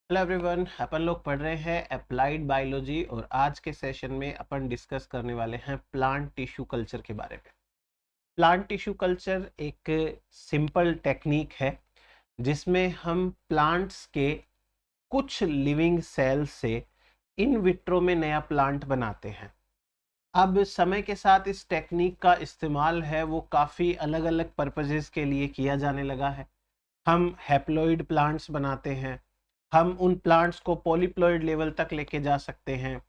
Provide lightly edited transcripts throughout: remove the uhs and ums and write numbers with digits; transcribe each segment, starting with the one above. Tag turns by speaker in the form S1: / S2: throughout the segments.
S1: Hello everyone, अपन लोग पढ़ रहे हैं अप्लाइड बायोलॉजी और आज के सेशन में अपन डिस्कस करने वाले हैं प्लांट टिश्यू कल्चर के बारे में। प्लांट टिश्यू कल्चर एक सिंपल टेक्निक है जिसमें हम प्लांट्स के कुछ लिविंग सेल से इन विट्रो में नया प्लांट बनाते हैं। अब समय के साथ इस टेक्निक का इस्तेमाल है वो काफ़ी अलग अलग पर्पजेस के लिए किया जाने लगा है। हम हैप्लॉइड प्लांट्स बनाते हैं, हम उन प्लांट्स को पॉलीप्लॉइड लेवल तक लेके जा सकते हैं,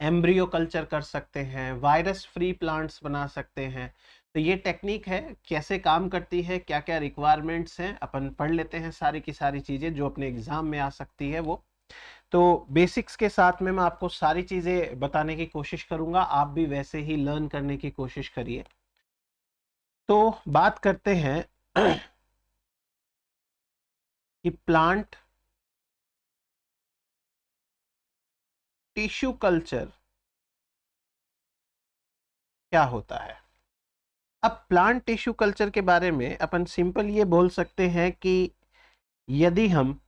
S1: एम्ब्रियो कल्चर कर सकते हैं, वायरस फ्री प्लांट्स बना सकते हैं। तो ये टेक्निक है, कैसे काम करती है, क्या क्या रिक्वायरमेंट्स हैं, अपन पढ़ लेते हैं सारी की सारी चीज़ें जो अपने एग्जाम में आ सकती है वो। तो बेसिक्स के साथ में मैं आपको सारी चीज़ें बताने की कोशिश करूंगा, आप भी वैसे ही लर्न करने की कोशिश करिए। तो बात करते हैं कि प्लांट टिश्यू कल्चर क्या होता है। अब प्लांट टिश्यू कल्चर के बारे में अपन सिंपल ये बोल सकते हैं कि यदि हम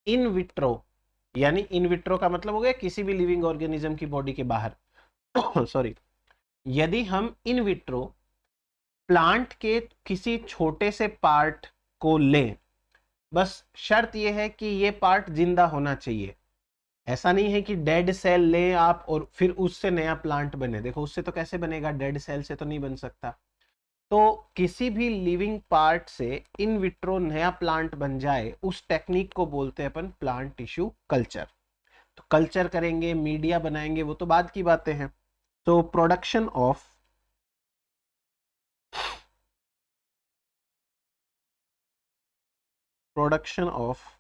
S1: इन विट्रो, यानी इन विट्रो का मतलब हो गया किसी भी लिविंग ऑर्गेनिज्म की बॉडी के बाहर सॉरी, यदि हम इन विट्रो प्लांट के किसी छोटे से पार्ट को लें, बस शर्त यह है कि ये पार्ट जिंदा होना चाहिए। ऐसा नहीं है कि डेड सेल लें आप और फिर उससे नया प्लांट बने। देखो उससे तो कैसे बनेगा, डेड सेल से तो नहीं बन सकता। तो किसी भी लिविंग पार्ट से इन विट्रो नया प्लांट बन जाए, उस टेक्निक को बोलते हैं अपन प्लांट टिश्यू कल्चर। तो कल्चर करेंगे, मीडिया बनाएंगे, वो तो बाद की बातें हैं। तो production of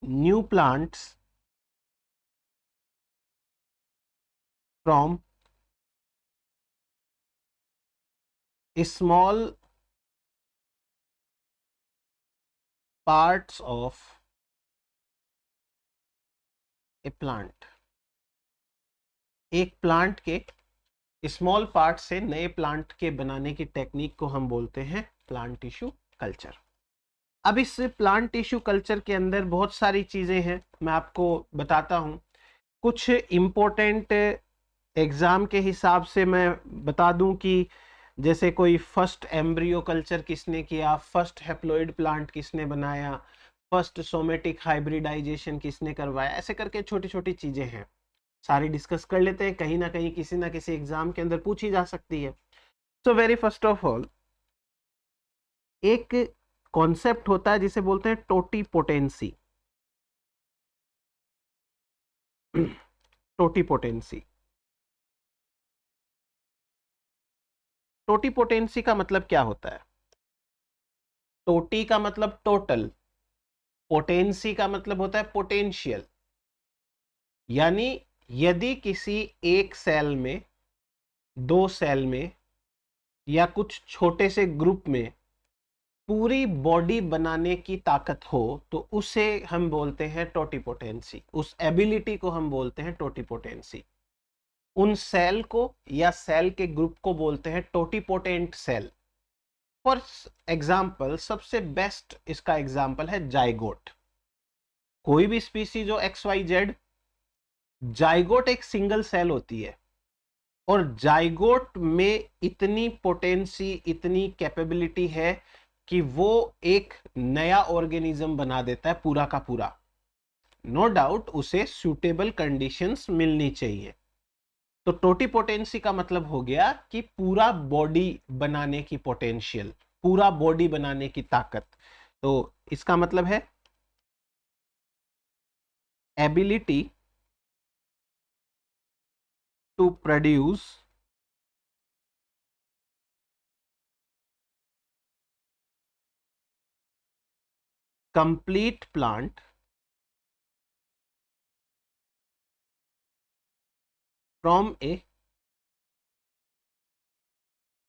S1: new plants from small parts of A plant. एक प्लांट के स्मॉल पार्ट से नए प्लांट के बनाने की टेक्निक को हम बोलते हैं प्लांट टिश्यू कल्चर। अब इस प्लांट टिश्यू कल्चर के अंदर बहुत सारी चीजें हैं, मैं आपको बताता हूं। कुछ इम्पोर्टेंट एग्जाम के हिसाब से मैं बता दूं कि जैसे कोई फर्स्ट एम्ब्रियो कल्चर किसने किया, फर्स्ट हैप्लॉइड प्लांट किसने बनाया, फर्स्ट सोमेटिक हाइब्रिडाइजेशन किसने करवाया, ऐसे करके छोटी छोटी चीजें हैं, सारी डिस्कस कर लेते हैं। कहीं ना किसी एग्जाम के अंदर पूछी जा सकती है। तो वेरी फर्स्ट ऑफ ऑल एक कॉन्सेप्ट होता है जिसे बोलते हैं टोटीपोटेंसी। टोटीपोटेंसी, टोटीपोटेंसी का मतलब क्या होता है? टोटी का मतलब टोटल, पोटेंसी का मतलब होता है पोटेंशियल। यानी यदि किसी एक सेल में, दो सेल में या कुछ छोटे से ग्रुप में पूरी बॉडी बनाने की ताकत हो तो उसे हम बोलते हैं टोटीपोटेंसी। उस एबिलिटी को हम बोलते हैं टोटीपोटेंसी। उन सेल को या सेल के ग्रुप को बोलते हैं टोटीपोटेंट सेल। फॉर एग्जाम्पल, सबसे बेस्ट इसका एग्जाम्पल है जाइगोट। कोई भी स्पीसीज जो XYZ, जाइगोट एक सिंगल सेल होती है और जाइगोट में इतनी पोटेंसी, इतनी कैपेबिलिटी है कि वो एक नया ऑर्गेनिज्म बना देता है पूरा का पूरा। नो डाउट उसे सूटेबल कंडीशंस मिलनी चाहिए। तो टोटीपोटेंसी का मतलब हो गया कि पूरा बॉडी बनाने की पोटेंशियल, पूरा बॉडी बनाने की ताकत। तो इसका मतलब है ability to produce complete plant from a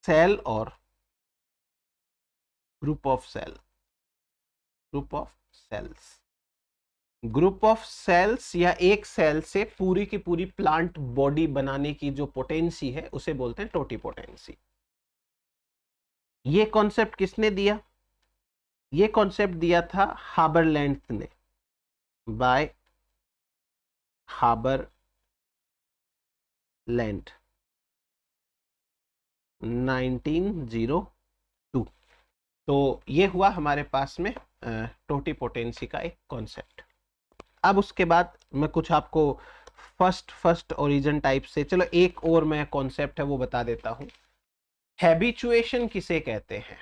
S1: cell और group of cell, group of cells, group of cells या एक सेल से पूरी की पूरी प्लांट बॉडी बनाने की जो पोटेंसी है उसे बोलते हैं टोटीपोटेंसी। ये कॉन्सेप्ट किसने दिया? ये कॉन्सेप्ट दिया था हाबरलैंड ने, बाय हाबरलैंड 1902। तो ये हुआ हमारे पास में टोटीपोटेंसी का एक कॉन्सेप्ट। अब उसके बाद मैं कुछ आपको फर्स्ट ओरिजिन टाइप से, चलो एक और मैं कॉन्सेप्ट है वो बता देता हूं। हैबिचुएशन किसे कहते हैं?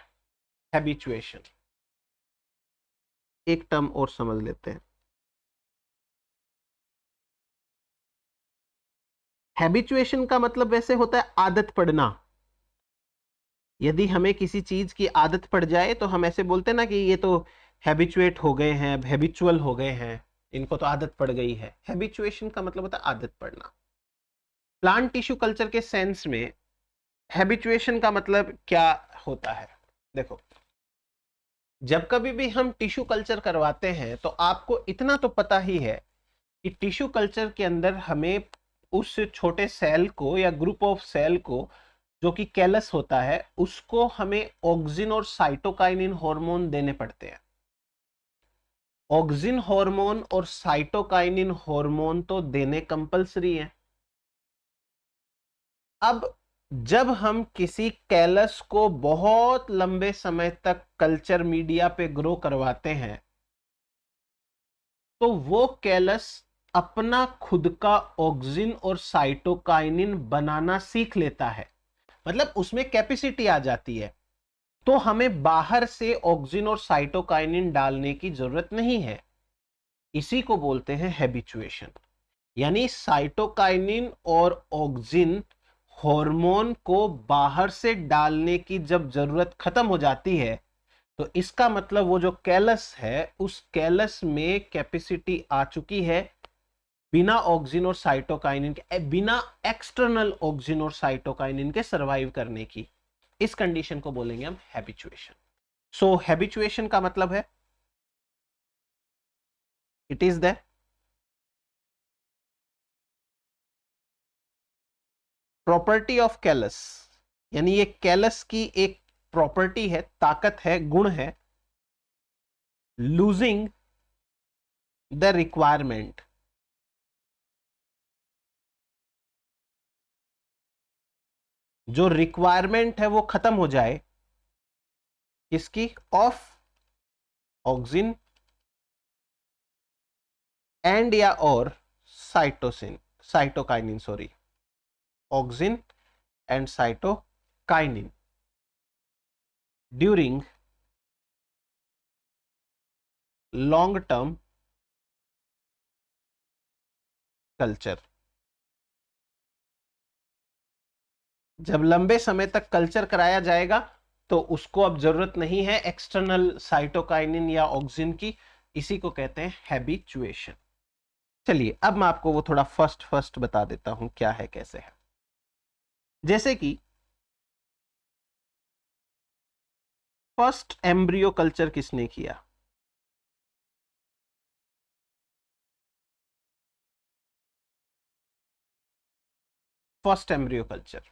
S1: हैबिचुएशन एक टर्म और समझ लेते हैं। हैबिचुएशन का मतलब वैसे होता है आदत पड़ना। यदि हमें किसी चीज की आदत पड़ जाए तो हम ऐसे बोलते हैं ना कि ये तो हैबिचुएट हो गए हैं, हैबिचुअल हो गए हैं, इनको तो आदत पड़ गई है। हैबिचुएशन का मतलब होता है आदत पड़ना। प्लांट टिश्यू कल्चर के सेंस में हैबिचुएशन का मतलब क्या होता है? देखो, जब कभी भी हम टिश्यू कल्चर करवाते हैं तो आपको इतना तो पता ही है कि टिश्यू कल्चर के अंदर हमें उस छोटे सेल को या ग्रुप ऑफ सेल को जो कि कैलस होता है, उसको हमें ऑक्सिन और साइटोकाइनिन हार्मोन देने पड़ते हैं। ऑक्सिन हार्मोन और साइटोकाइनिन हार्मोन तो देने कंपलसरी है। अब जब हम किसी कैलस को बहुत लंबे समय तक कल्चर मीडिया पे ग्रो करवाते हैं तो वो कैलस अपना खुद का ऑक्सिन और साइटोकाइनिन बनाना सीख लेता है, मतलब उसमें कैपेसिटी आ जाती है। तो हमें बाहर से ऑक्सिन और साइटोकाइनिन डालने की जरूरत नहीं है। इसी को बोलते हैं हैबिचुएशन। यानी साइटोकाइनिन और ऑक्सिन हार्मोन को बाहर से डालने की जब जरूरत खत्म हो जाती है तो इसका मतलब वो जो कैलस है उस कैलस में कैपेसिटी आ चुकी है बिना ऑक्सिन और साइटोकाइनिन के, बिना एक्सटर्नल ऑक्सिन और साइटोकाइनिन के सरवाइव करने की। इस कंडीशन को बोलेंगे हम हैबिचुएशन। सो हैबिचुएशन का मतलब है it is the property of callus, यानी ये कैलस की एक प्रॉपर्टी है, ताकत है, गुण है, लूजिंग द रिक्वायरमेंट, जो रिक्वायरमेंट है वो खत्म हो जाए किसकी? ऑफ ऑक्सिन एंड या और cytokinin, sorry, auxin and cytokinin during long term culture. जब लंबे समय तक कल्चर कराया जाएगा तो उसको अब जरूरत नहीं है एक्सटर्नल साइटोकाइनिन या ऑक्सिन की। इसी को कहते हैं हैबिचुएशन। चलिए अब मैं आपको वो थोड़ा फर्स्ट बता देता हूं क्या है कैसे है। जैसे कि फर्स्ट एम्ब्रियो कल्चर किसने किया? फर्स्ट एम्ब्रियो कल्चर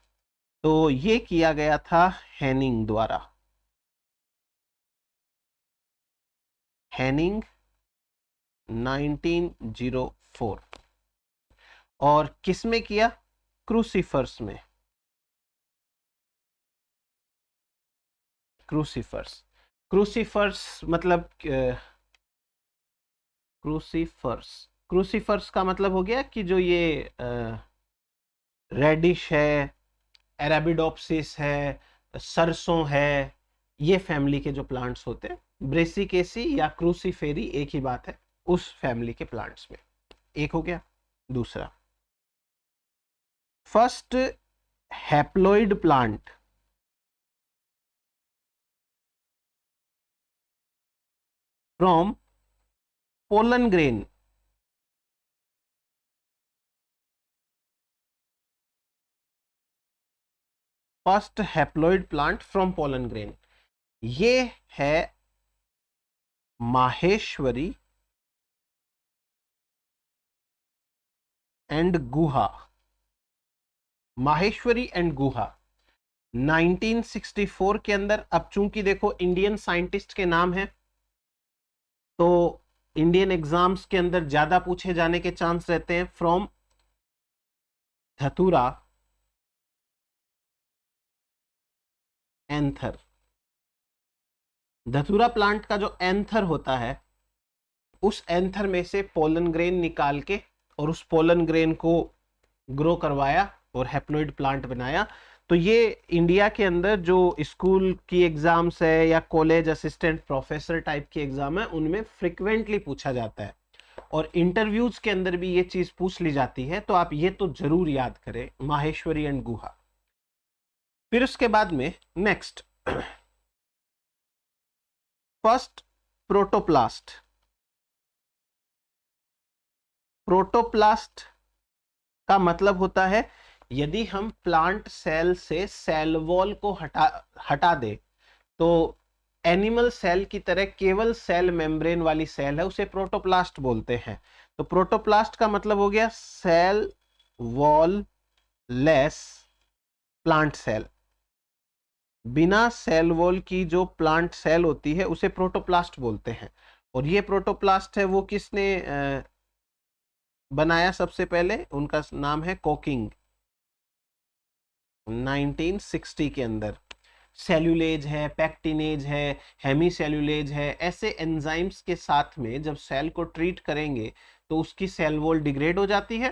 S1: तो ये किया गया था हैनिंग द्वारा। हैनिंग 1904। और किस में किया? क्रूसीफर्स में। क्रूसीफर्स मतलब क्रूसीफर्स का मतलब हो गया कि जो ये रेडिश है, एराबिडोप्सिस है, सरसों है, ये फैमिली के जो प्लांट्स होते हैं, ब्रेसिकेसी या क्रूसीफेरी एक ही बात है, उस फैमिली के प्लांट्स में। एक हो गया। दूसरा, first haploid plant from pollen grain. First haploid plant from pollen grain, ये है माहेश्वरी एंड गुहा। माहेश्वरी एंड गुहा 1964 के अंदर। अब चूंकि देखो इंडियन साइंटिस्ट के नाम है तो इंडियन एग्जाम्स के अंदर ज्यादा पूछे जाने के चांस रहते हैं फ्रॉम धतूरा, एंथर। धतूरा प्लांट का जो एंथर होता है, उस एंथर में से पोलन ग्रेन निकाल के और उस पोलन ग्रेन को ग्रो करवाया और हैप्लॉइड प्लांट बनाया। तो ये इंडिया के अंदर जो स्कूल की एग्जाम्स है या कॉलेज असिस्टेंट प्रोफेसर टाइप की एग्जाम है, उनमें फ्रिक्वेंटली पूछा जाता है और इंटरव्यूज के अंदर भी ये चीज पूछ ली जाती है। तो आप ये तो जरूर याद करें, माहेश्वरी एंड गुहा। फिर उसके बाद में नेक्स्ट, फर्स्ट प्रोटोप्लास्ट। प्रोटोप्लास्ट का मतलब होता है यदि हम प्लांट सेल से सेल वॉल को हटा दे तो एनिमल सेल की तरह केवल सेल मेम्ब्रेन वाली सेल है, उसे प्रोटोप्लास्ट बोलते हैं। तो प्रोटोप्लास्ट का मतलब हो गया cell wall less plant cell. बिना सेल वॉल की जो प्लांट सेल होती है उसे प्रोटोप्लास्ट बोलते हैं। और ये प्रोटोप्लास्ट है वो किसने बनाया सबसे पहले, उनका नाम है कोकिंग, 1960 के अंदर। सेल्यूलेज है, पैक्टिनेज है, हेमी सेल्यूलेज है, ऐसे एंजाइम्स के साथ में जब सेल को ट्रीट करेंगे तो उसकी सेल वॉल डिग्रेड हो जाती है।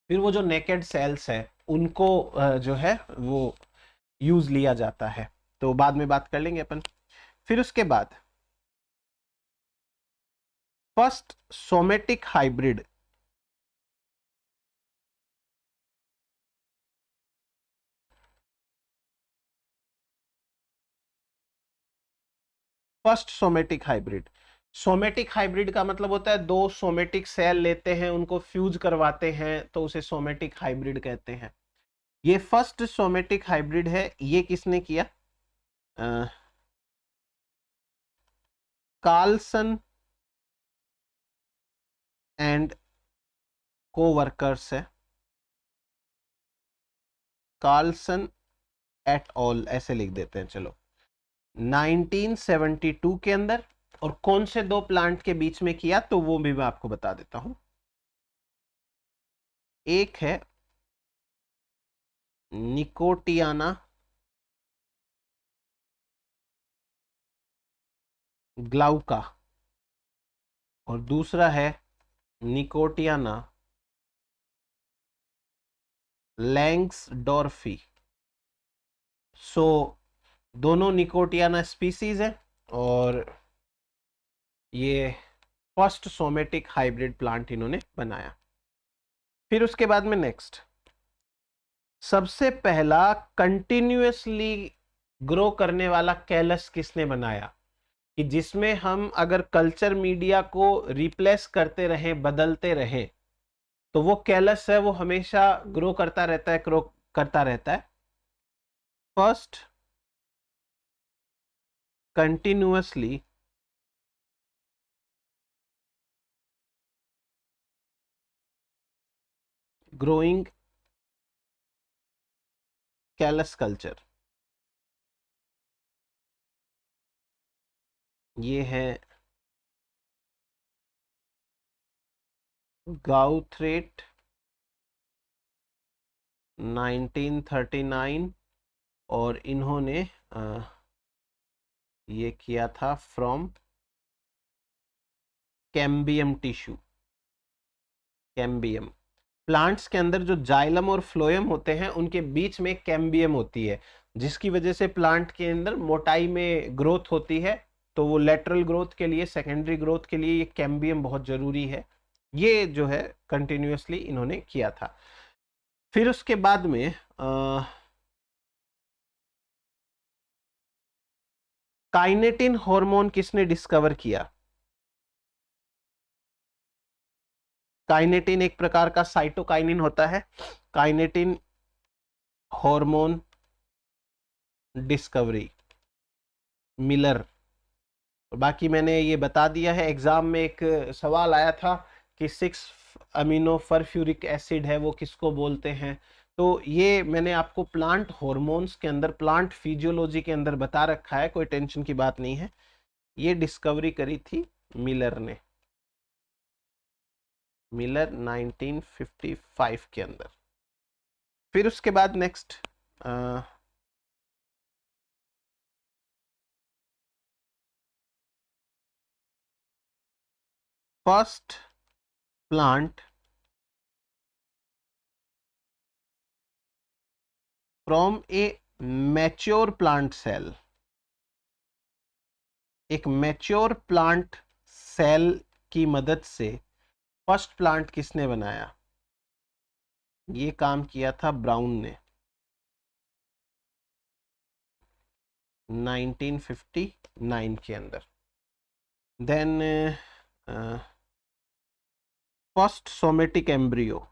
S1: फिर वो जो नेकेड सेल्स है उनको जो है वो यूज लिया जाता है। तो बाद में बात कर लेंगे अपन। फिर उसके बाद first somatic hybrid. First somatic hybrid, somatic hybrid का मतलब होता है दो सोमेटिक सेल लेते हैं, उनको फ्यूज करवाते हैं, तो उसे सोमेटिक हाइब्रिड कहते हैं। ये फर्स्ट सोमेटिक हाइब्रिड है। ये किसने किया, कार्लसन एंड कोवर्कर्स है, कार्लसन एट ऑल ऐसे लिख देते हैं चलो, 1972 के अंदर। और कौन से दो प्लांट के बीच में किया तो वो भी मैं आपको बता देता हूं। एक है निकोटियाना ग्लाउका और दूसरा है निकोटियाना लैंग्सडॉर्फी। सो दोनों निकोटियाना स्पीसीज है और ये फर्स्ट सोमेटिक हाइब्रिड प्लांट इन्होंने बनाया। फिर उसके बाद में नेक्स्ट, सबसे पहला कंटिन्यूअसली ग्रो करने वाला कैलस किसने बनाया, कि जिसमें हम अगर कल्चर मीडिया को रिप्लेस करते रहें, बदलते रहें, तो वो कैलस है वो हमेशा ग्रो करता रहता है, ग्रो करता रहता है। First continuously growing callus culture, ये है गाउथरेट 1939। और इन्होंने ये किया था from cambium tissue. Cambium, plants के अंदर जो जाइलम और फ्लोएम होते हैं उनके बीच में कैम्बियम होती है, जिसकी वजह से प्लांट के अंदर मोटाई में ग्रोथ होती है। तो वो लेटरल ग्रोथ के लिए, सेकेंडरी ग्रोथ के लिए ये कैम्बियम बहुत जरूरी है। ये जो है कंटिन्यूअसली इन्होंने किया था। फिर उसके बाद में काइनेटिन हार्मोन किसने डिस्कवर किया। काइनेटिन एक प्रकार का साइटोकाइनिन होता है। Kinetin hormone discovery Miller. बाकी मैंने ये बता दिया है, एग्जाम में एक सवाल आया था कि 6 अमीनो फरफ्यूरिक एसिड है वो किसको बोलते हैं। तो ये मैंने आपको प्लांट हॉर्मोन्स के अंदर, प्लांट फिजियोलॉजी के अंदर बता रखा है, कोई टेंशन की बात नहीं है। ये डिस्कवरी करी थी मिलर ने, मिलर 1955 के अंदर। फिर उसके बाद next first plant from a mature plant cell, एक मैच्योर प्लांट सेल की मदद से फर्स्ट प्लांट किसने बनाया? ये काम किया था ब्राउन ने 1959 के अंदर। देन फर्स्ट सोमेटिक एम्ब्रियो,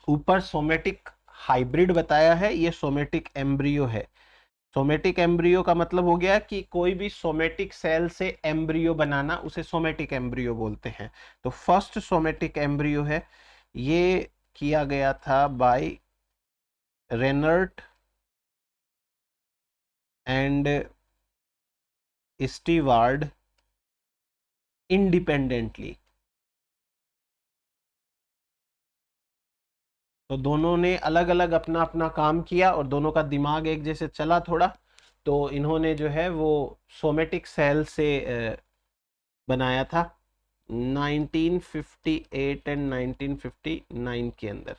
S1: ऊपर सोमेटिक हाइब्रिड बताया है, ये सोमेटिक एम्ब्रियो है। सोमेटिक एम्ब्रियो का मतलब हो गया कि कोई भी सोमेटिक सेल से एम्ब्रियो बनाना, उसे सोमेटिक एम्ब्रियो बोलते हैं। तो फर्स्ट सोमेटिक एम्ब्रियो है, ये किया गया था बाय रेनर्ट एंड स्टीवार्ड इंडिपेंडेंटली। तो दोनों ने अलग अलग अपना अपना काम किया और दोनों का दिमाग एक जैसे चला थोड़ा, तो इन्होंने जो है वो सोमेटिक सेल से बनाया था 1958 एंड 1959 के अंदर।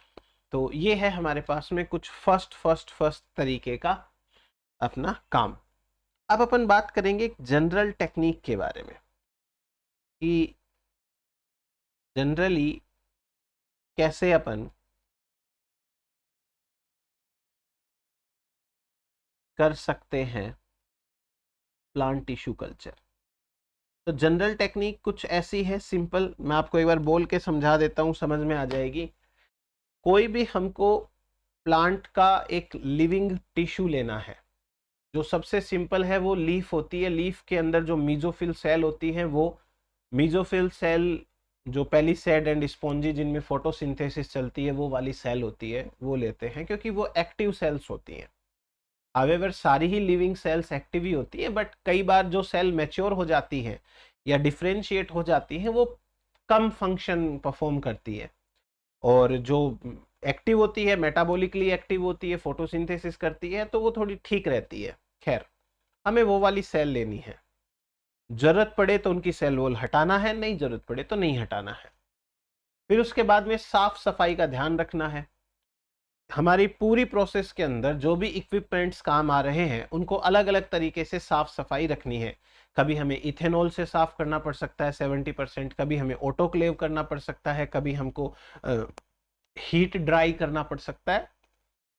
S1: तो ये है हमारे पास में कुछ फर्स्ट तरीके का अपना काम। अब अपन बात करेंगे जनरल टेक्निक के बारे में कि जनरली कैसे अपन कर सकते हैं प्लांट टिश्यू कल्चर। तो जनरल टेक्निक कुछ ऐसी है, सिंपल, मैं आपको एक बार बोल के समझा देता हूं, समझ में आ जाएगी। कोई भी हमको प्लांट का एक लिविंग टिश्यू लेना है, जो सबसे सिंपल है वो लीफ होती है। लीफ के अंदर जो मीजोफिल सेल होती है, वो मीजोफिल सेल जो पेलिसेड एंड स्पॉन्जी जिनमें फोटोसिंथेसिस चलती है, वो वाली सेल होती है, वो लेते हैं क्योंकि वो एक्टिव सेल्स होती हैं। हावेवर सारी ही लिविंग सेल्स एक्टिव ही होती है, बट कई बार जो सेल मैच्योर हो जाती है या डिफरेंशिएट हो जाती है, वो कम फंक्शन परफॉर्म करती है। और जो एक्टिव होती है, मेटाबॉलिकली एक्टिव होती है, फोटोसिंथेसिस करती है, तो वो थोड़ी ठीक रहती है। खैर, हमें वो वाली सेल लेनी है। जरूरत पड़े तो उनकी सेल वॉल हटाना है, नहीं जरूरत पड़े तो नहीं हटाना है। फिर उसके बाद में साफ सफाई का ध्यान रखना है। हमारी पूरी प्रोसेस के अंदर जो भी इक्विपमेंट्स काम आ रहे हैं, उनको अलग अलग तरीके से साफ सफाई रखनी है। कभी हमें इथेनॉल से साफ करना पड़ सकता है 70%, कभी हमें ऑटोक्लेव करना पड़ सकता है, कभी हमको हीट ड्राई करना पड़ सकता है,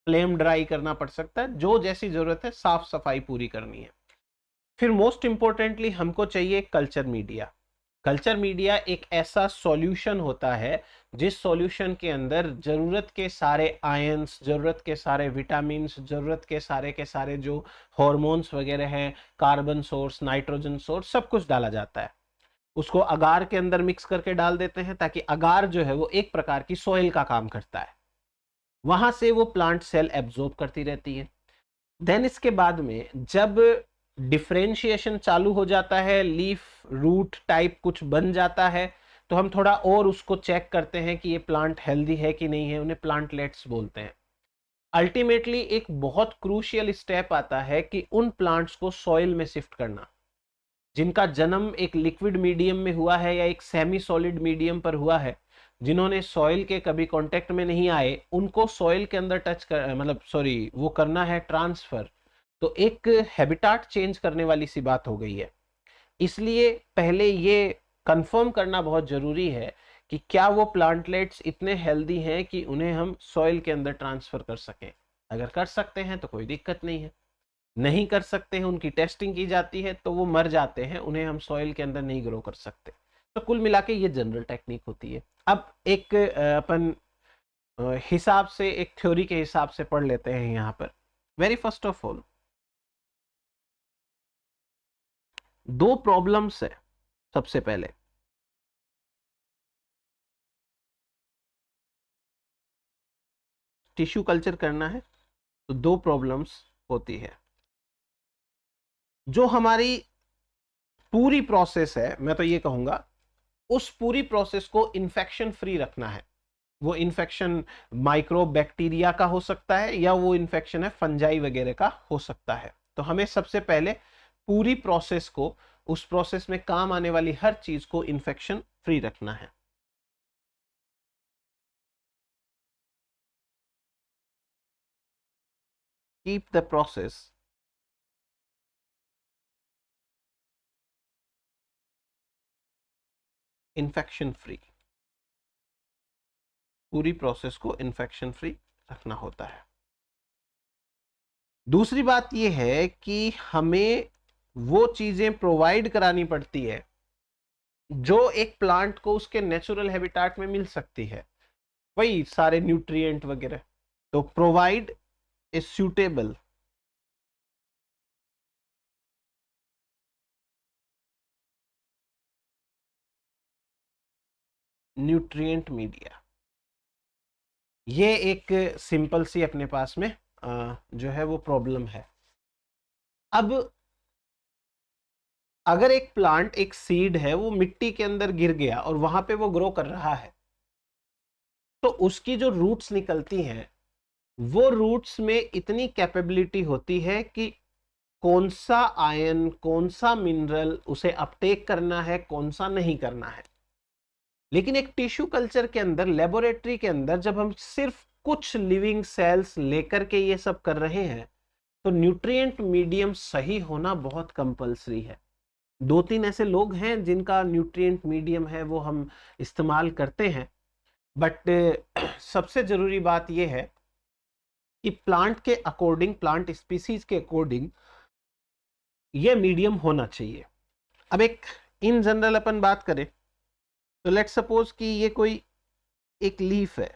S1: फ्लेम ड्राई करना पड़ सकता है, जो जैसी जरूरत है साफ सफाई पूरी करनी है। फिर मोस्ट इंपॉर्टेंटली हमको चाहिए कल्चर मीडिया। कल्चर मीडिया एक ऐसा सॉल्यूशन होता है जिस सॉल्यूशन के अंदर जरूरत के सारे आयंस, जरूरत के सारे विटामिन, जरूरत के सारे जो हॉर्मोन्स वगैरह हैं, कार्बन सोर्स, नाइट्रोजन सोर्स, सब कुछ डाला जाता है। उसको अगार के अंदर मिक्स करके डाल देते हैं, ताकि अगार जो है वो एक प्रकार की सॉइल का काम करता है, वहां से वो प्लांट सेल एब्जॉर्ब करती रहती है। देन इसके बाद में जब डिफरेंशिएशन चालू हो जाता है, लीफ रूट टाइप कुछ बन जाता है, तो हम थोड़ा और उसको चेक करते हैं कि ये प्लांट हेल्दी है कि नहीं है, उन्हें प्लांटलेट्स बोलते हैं। अल्टीमेटली एक बहुत क्रूशियल स्टेप आता है कि उन प्लांट्स को सॉइल में शिफ्ट करना, जिनका जन्म एक लिक्विड मीडियम में हुआ है या एक सेमी सॉलिड मीडियम पर हुआ है, जिन्होंने सॉइल के कभी कांटेक्ट में नहीं आए, उनको सॉइल के अंदर टच कर, मतलब सॉरी, वो करना है ट्रांसफर। तो एक हैबिटाट चेंज करने वाली सी बात हो गई है। इसलिए पहले ये कंफर्म करना बहुत जरूरी है कि क्या वो प्लांटलेट्स इतने हेल्दी हैं कि उन्हें हम सॉइल के अंदर ट्रांसफर कर सकें। अगर कर सकते हैं तो कोई दिक्कत नहीं है, नहीं कर सकते हैं, उनकी टेस्टिंग की जाती है तो वो मर जाते हैं, उन्हें हम सॉइल के अंदर नहीं ग्रो कर सकते। तो कुल मिला के ये जनरल टेक्निक होती है। अब एक अपन हिसाब से, एक थ्योरी के हिसाब से पढ़ लेते हैं यहाँ पर। वेरी फर्स्ट ऑफ ऑल, दो प्रॉब्लम्स है। सबसे पहले टिश्यू कल्चर करना है तो दो प्रॉब्लम्स होती है। जो हमारी पूरी प्रोसेस है, मैं तो ये कहूंगा उस पूरी प्रोसेस को इन्फेक्शन फ्री रखना है। वो इन्फेक्शन माइक्रो बैक्टीरिया का हो सकता है या वो इन्फेक्शन है फंजाई वगैरह का हो सकता है। तो हमें सबसे पहले पूरी प्रोसेस को, उस प्रोसेस में काम आने वाली हर चीज को इन्फेक्शन फ्री रखना है। Keep the process infection free. पूरी प्रोसेस को इन्फेक्शन फ्री रखना होता है। दूसरी बात यह है कि हमें वो चीजें प्रोवाइड करानी पड़ती है जो एक प्लांट को उसके नेचुरल हैबिटेट में मिल सकती है, वही सारे न्यूट्रिएंट वगैरह। तो provide a suitable nutrient media. ये एक सिंपल सी अपने पास में जो है वो प्रॉब्लम है। अब अगर एक प्लांट, एक सीड है, वो मिट्टी के अंदर गिर गया और वहां पे वो ग्रो कर रहा है, तो उसकी जो रूट्स निकलती हैं, वो रूट्स में इतनी कैपेबिलिटी होती है कि कौन सा आयन, कौन सा मिनरल उसे अपटेक करना है, कौन सा नहीं करना है। लेकिन एक टिश्यू कल्चर के अंदर, लेबोरेटरी के अंदर, जब हम सिर्फ कुछ लिविंग सेल्स लेकर के ये सब कर रहे हैं, तो न्यूट्रिएंट मीडियम सही होना बहुत कंपलसरी है। 2-3 ऐसे लोग हैं जिनका न्यूट्रिएंट मीडियम है, वो हम इस्तेमाल करते हैं, बट सबसे जरूरी बात यह है कि प्लांट के अकॉर्डिंग, प्लांट स्पीसीज के अकॉर्डिंग ये मीडियम होना चाहिए। अब एक इन जनरल अपन बात करें तो लेट्स सपोज कि ये कोई एक लीफ है,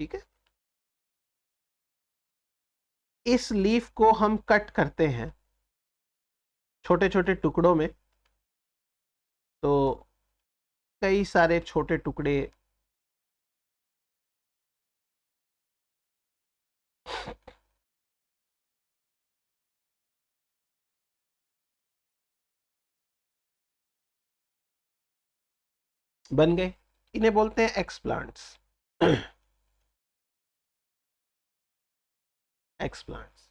S1: ठीक है। इस लीफ को हम कट करते हैं छोटे छोटे टुकड़ों में, तो कई सारे छोटे टुकड़े बन गए। इन्हें बोलते हैं एक्सप्लांट्स। एक्सप्लांट्स।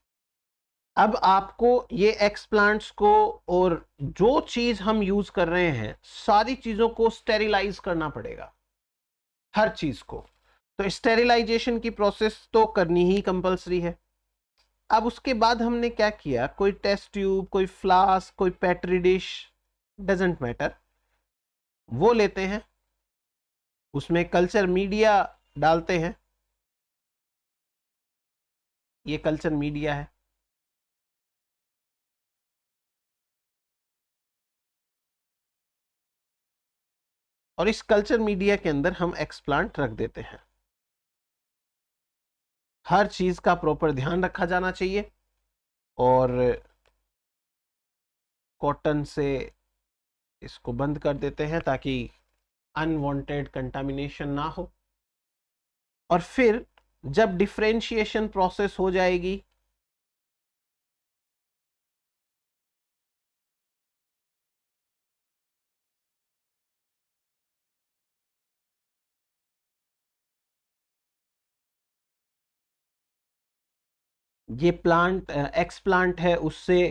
S1: अब आपको ये एक्सप्लांट्स को और जो चीज हम यूज कर रहे हैं, सारी चीजों को स्टेरिलाइज करना पड़ेगा, हर चीज को। तो स्टेरिलाइजेशन की प्रोसेस तो करनी ही कंपलसरी है। अब उसके बाद हमने क्या किया, कोई टेस्ट ट्यूब, कोई फ्लास्क, कोई पेट्री डिश, डजेंट मैटर, वो लेते हैं, उसमें कल्चर मीडिया डालते हैं। ये कल्चर मीडिया है। और इस कल्चर मीडिया के अंदर हम एक्सप्लांट रख देते हैं। हर चीज का प्रॉपर ध्यान रखा जाना चाहिए और कॉटन से इसको बंद कर देते हैं ताकि अनवांटेड कंटामिनेशन ना हो। और फिर जब डिफरेंशिएशन प्रोसेस हो जाएगी, ये प्लांट एक्सप्लांट है, उससे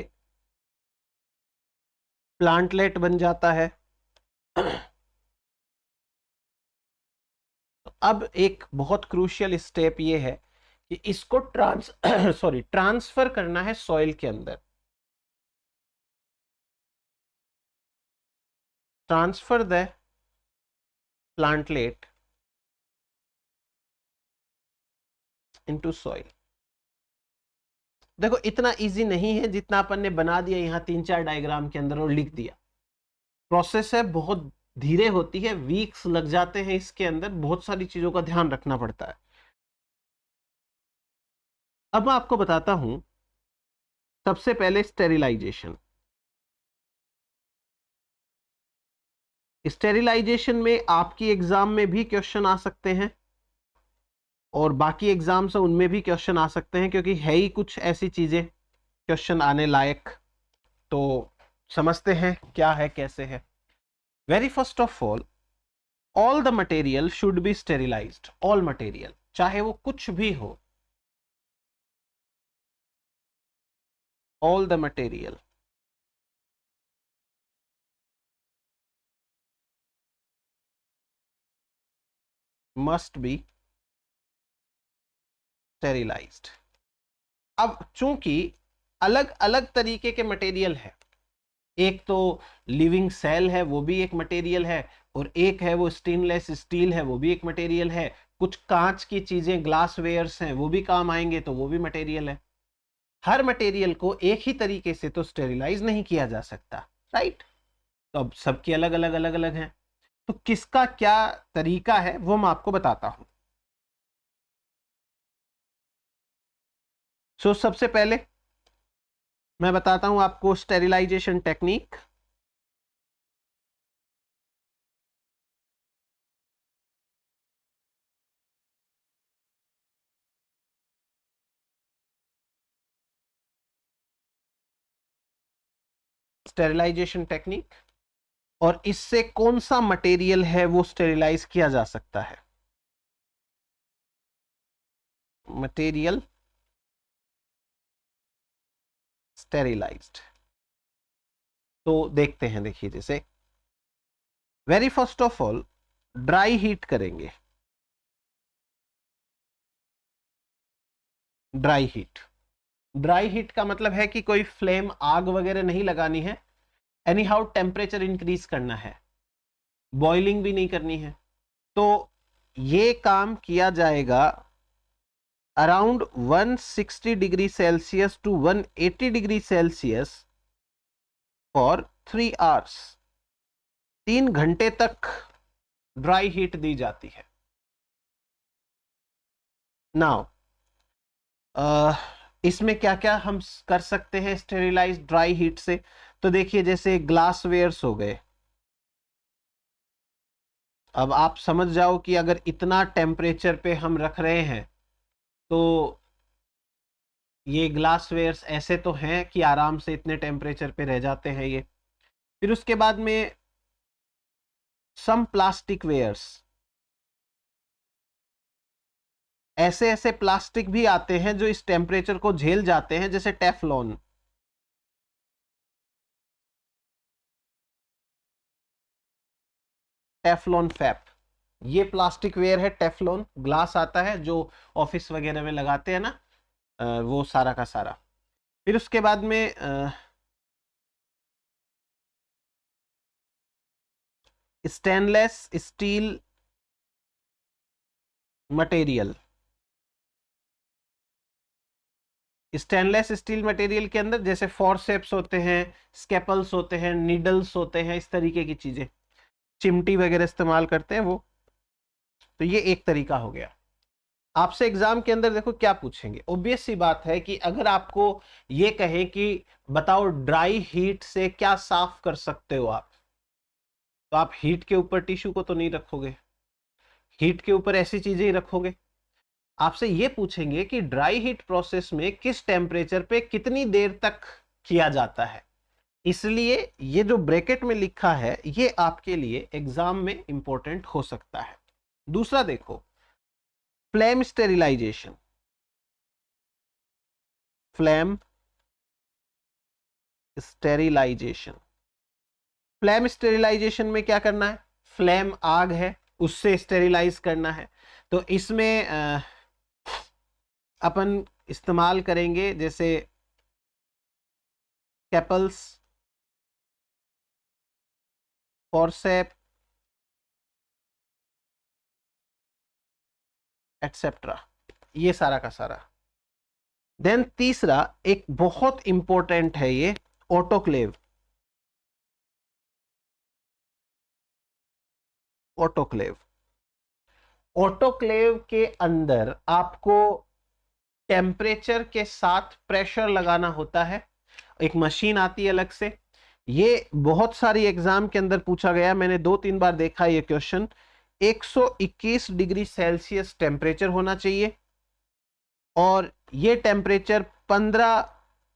S1: प्लांटलेट बन जाता है। अब एक बहुत क्रूशियल स्टेप ये है कि इसको ट्रांसफर करना है सॉइल के अंदर। Transfer the plantlet into soil. देखो इतना इजी नहीं है जितना अपन ने बना दिया यहां 3-4 डायग्राम के अंदर और लिख दिया। प्रोसेस है, बहुत धीरे होती है, वीक्स लग जाते हैं इसके अंदर, बहुत सारी चीजों का ध्यान रखना पड़ता है। अब मैं आपको बताता हूं, सबसे पहले स्टेरिलाइजेशन। स्टेरिलाइजेशन में आपकी एग्जाम में भी क्वेश्चन आ सकते हैं और बाकी एग्जाम्स हैं उनमें भी क्वेश्चन आ सकते हैं, क्योंकि है ही कुछ ऐसी चीजें। क्वेश्चन आने लायक, तो समझते हैं क्या है कैसे है। Very first of all the material should be sterilised. All material, चाहे वो कुछ भी हो, all the material must be sterilised. अब चूंकि अलग अलग तरीके के मटेरियल है, एक तो लिविंग सेल है वो भी एक मटेरियल है, और एक है वो स्टेनलेस स्टील है वो भी एक मटेरियल है, कुछ कांच की चीजें ग्लास वेयर्स हैं वो भी काम आएंगे तो वो भी मटेरियल है। हर मटेरियल को एक ही तरीके से तो स्टेरिलाइज नहीं किया जा सकता, राइट। तो अब सबकी अलग अलग अलग अलग है, तो किसका क्या तरीका है वो मैं आपको बताता हूं। सबसे पहले मैं बताता हूं आपको स्टेरिलाइजेशन टेक्निक। स्टेरिलाइजेशन टेक्निक, और इससे कौन सा मटेरियल है वो स्टेरिलाइज किया जा सकता है। मटेरियल स्टेरिलाइज्ड, तो देखते हैं। देखिए, जैसे very first of all dry heat करेंगे। ड्राई हीट, ड्राई हीट का मतलब है कि कोई फ्लेम, आग वगैरह नहीं लगानी है, एनी हाउ टेम्परेचर इंक्रीज करना है, बॉइलिंग भी नहीं करनी है। तो ये काम किया जाएगा around 160 degree celsius to 180 degree celsius for 3 hours. 3 घंटे तक ड्राई हीट दी जाती है। नाउ इसमें क्या क्या हम कर सकते हैं स्टेरिलाइज ड्राई हीट से। तो देखिए, जैसे ग्लास वेयर्स हो गए। अब आप समझ जाओ कि अगर इतना टेम्परेचर पे हम रख रहे हैं तो ये ग्लास वेयर्स ऐसे तो हैं कि आराम से इतने टेम्परेचर पे रह जाते हैं ये। फिर उसके बाद में सम प्लास्टिक वेयर्स, ऐसे ऐसे प्लास्टिक भी आते हैं जो इस टेम्परेचर को झेल जाते हैं, जैसे टेफलॉन। टेफलॉन फैप, ये प्लास्टिक वेयर है। टेफलॉन ग्लास आता है जो ऑफिस वगैरह में लगाते हैं ना, वो सारा का सारा। फिर उसके बाद में stainless steel material. Stainless steel material के अंदर जैसे फॉरसेप्स होते हैं, स्केपल्स होते हैं, नीडल्स होते हैं, इस तरीके की चीजें, चिमटी वगैरह इस्तेमाल करते हैं वो। तो ये एक तरीका हो गया। आपसे एग्जाम के अंदर देखो क्या पूछेंगे, ऑब्वियस सी बात है कि अगर आपको ये कहें कि बताओ ड्राई हीट से क्या साफ कर सकते हो आप, तो आप हीट के ऊपर टिश्यू को तो नहीं रखोगे, हीट के ऊपर ऐसी चीजें ही रखोगे। आपसे ये पूछेंगे कि ड्राई हीट प्रोसेस में किस टेम्परेचर पे कितनी देर तक किया जाता है। इसलिए ये जो ब्रैकेट में लिखा है ये आपके लिए एग्जाम में इंपॉर्टेंट हो सकता है। दूसरा देखो, flame sterilisation. Flame sterilisation, flame sterilisation में क्या करना है, फ्लेम आग है उससे स्टेरिलाइज करना है। तो इसमें अपन इस्तेमाल करेंगे जैसे कैपल्स, फॉरसेप एटसेट्रा, ये सारा का सारा। देन तीसरा एक बहुत इंपॉर्टेंट है ये, ऑटोक्लेव। ऑटोक्लेव, ऑटोक्लेव के अंदर आपको टेम्परेचर के साथ प्रेशर लगाना होता है। एक मशीन आती है अलग से, ये बहुत सारी एग्जाम के अंदर पूछा गया, मैंने 2-3 बार देखा ये क्वेश्चन। 121 डिग्री सेल्सियस टेम्परेचर होना चाहिए, और ये टेम्परेचर 15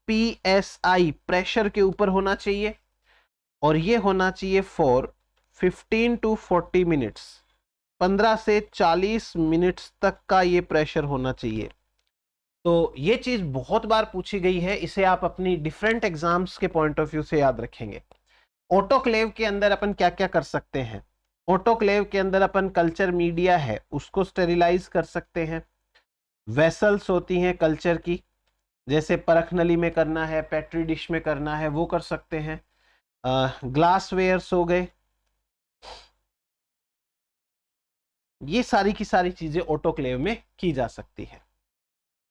S1: PSI प्रेशर के ऊपर होना चाहिए, और ये होना चाहिए फॉर 15 to 40 मिनट्स, 15 से 40 मिनट्स तक का ये प्रेशर होना चाहिए। तो ये चीज बहुत बार पूछी गई है, इसे आप अपनी डिफरेंट एग्जाम्स के पॉइंट ऑफ व्यू से याद रखेंगे। ऑटोक्लेव के अंदर अपन क्या क्या कर सकते हैं? ऑटोक्लेव के अंदर अपन कल्चर मीडिया है उसको स्टेरिलाइज कर सकते हैं। वेसल्स होती हैं कल्चर की, जैसे परख नली में करना है, पेट्री डिश में करना है, वो कर सकते हैं। ग्लास वेयर्स हो गए, ये सारी की सारी चीजें ऑटोक्लेव में की जा सकती है।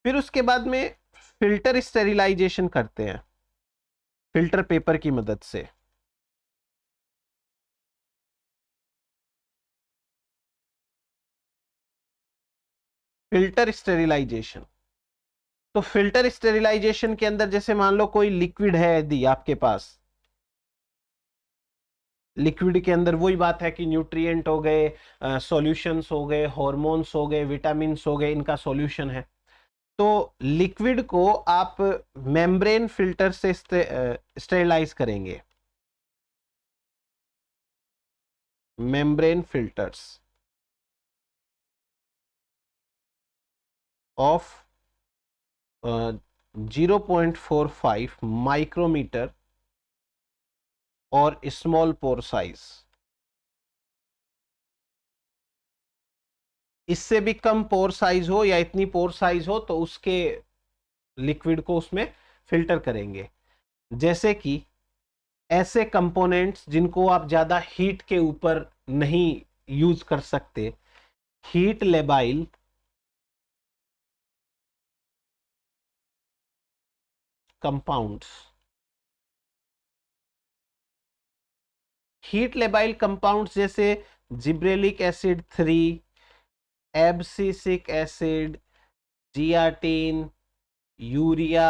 S1: फिर उसके बाद में फिल्टर स्टेरिलाइजेशन करते हैं फिल्टर पेपर की मदद से। फिल्टर स्टेरिलाइजेशन, तो फिल्टर स्टेरिलाइजेशन के अंदर जैसे मान लो कोई लिक्विड है यदि आपके पास, लिक्विड के अंदर वही बात है कि न्यूट्रिएंट हो गए, सॉल्यूशंस हो गए, हार्मोन्स हो गए, विटामिन्स हो गए, इनका सॉल्यूशन है। तो लिक्विड को आप मेम्ब्रेन फिल्टर से स्टेरिलाइज करेंगे, मेम्ब्रेन फिल्टर्स ऑफ 0.45 माइक्रोमीटर और स्मॉल पोर साइज। इससे भी कम पोर साइज हो या इतनी पोर साइज हो तो उसके लिक्विड को उसमें फिल्टर करेंगे। जैसे कि ऐसे कंपोनेंट्स जिनको आप ज्यादा हीट के ऊपर नहीं यूज कर सकते, heat labile compounds, heat labile compounds जैसे gibberellic acid 3, abscisic acid, zeatin, urea,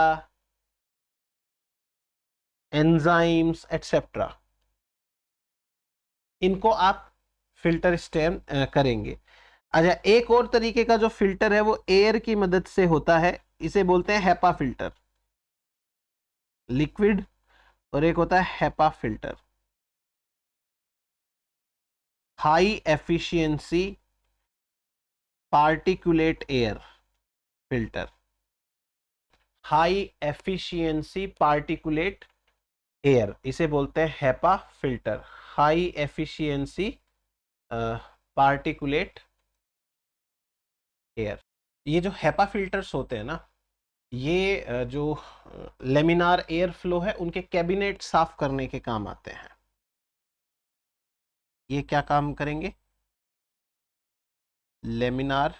S1: enzymes etcetera, इनको आप फिल्टर स्टेम करेंगे। अच्छा, एक और तरीके का जो फिल्टर है वो एयर की मदद से होता है, इसे बोलते हैं हेपा फिल्टर, लिक्विड, और एक होता है HEPA filter, high efficiency particulate air filter, high efficiency particulate air, इसे बोलते हैं HEPA filter, high efficiency particulate air. ये जो हेपा फिल्टर्स होते हैं ना, ये जो लेमिनार एयर फ्लो है उनके कैबिनेट साफ करने के काम आते हैं। ये क्या काम करेंगे? Laminar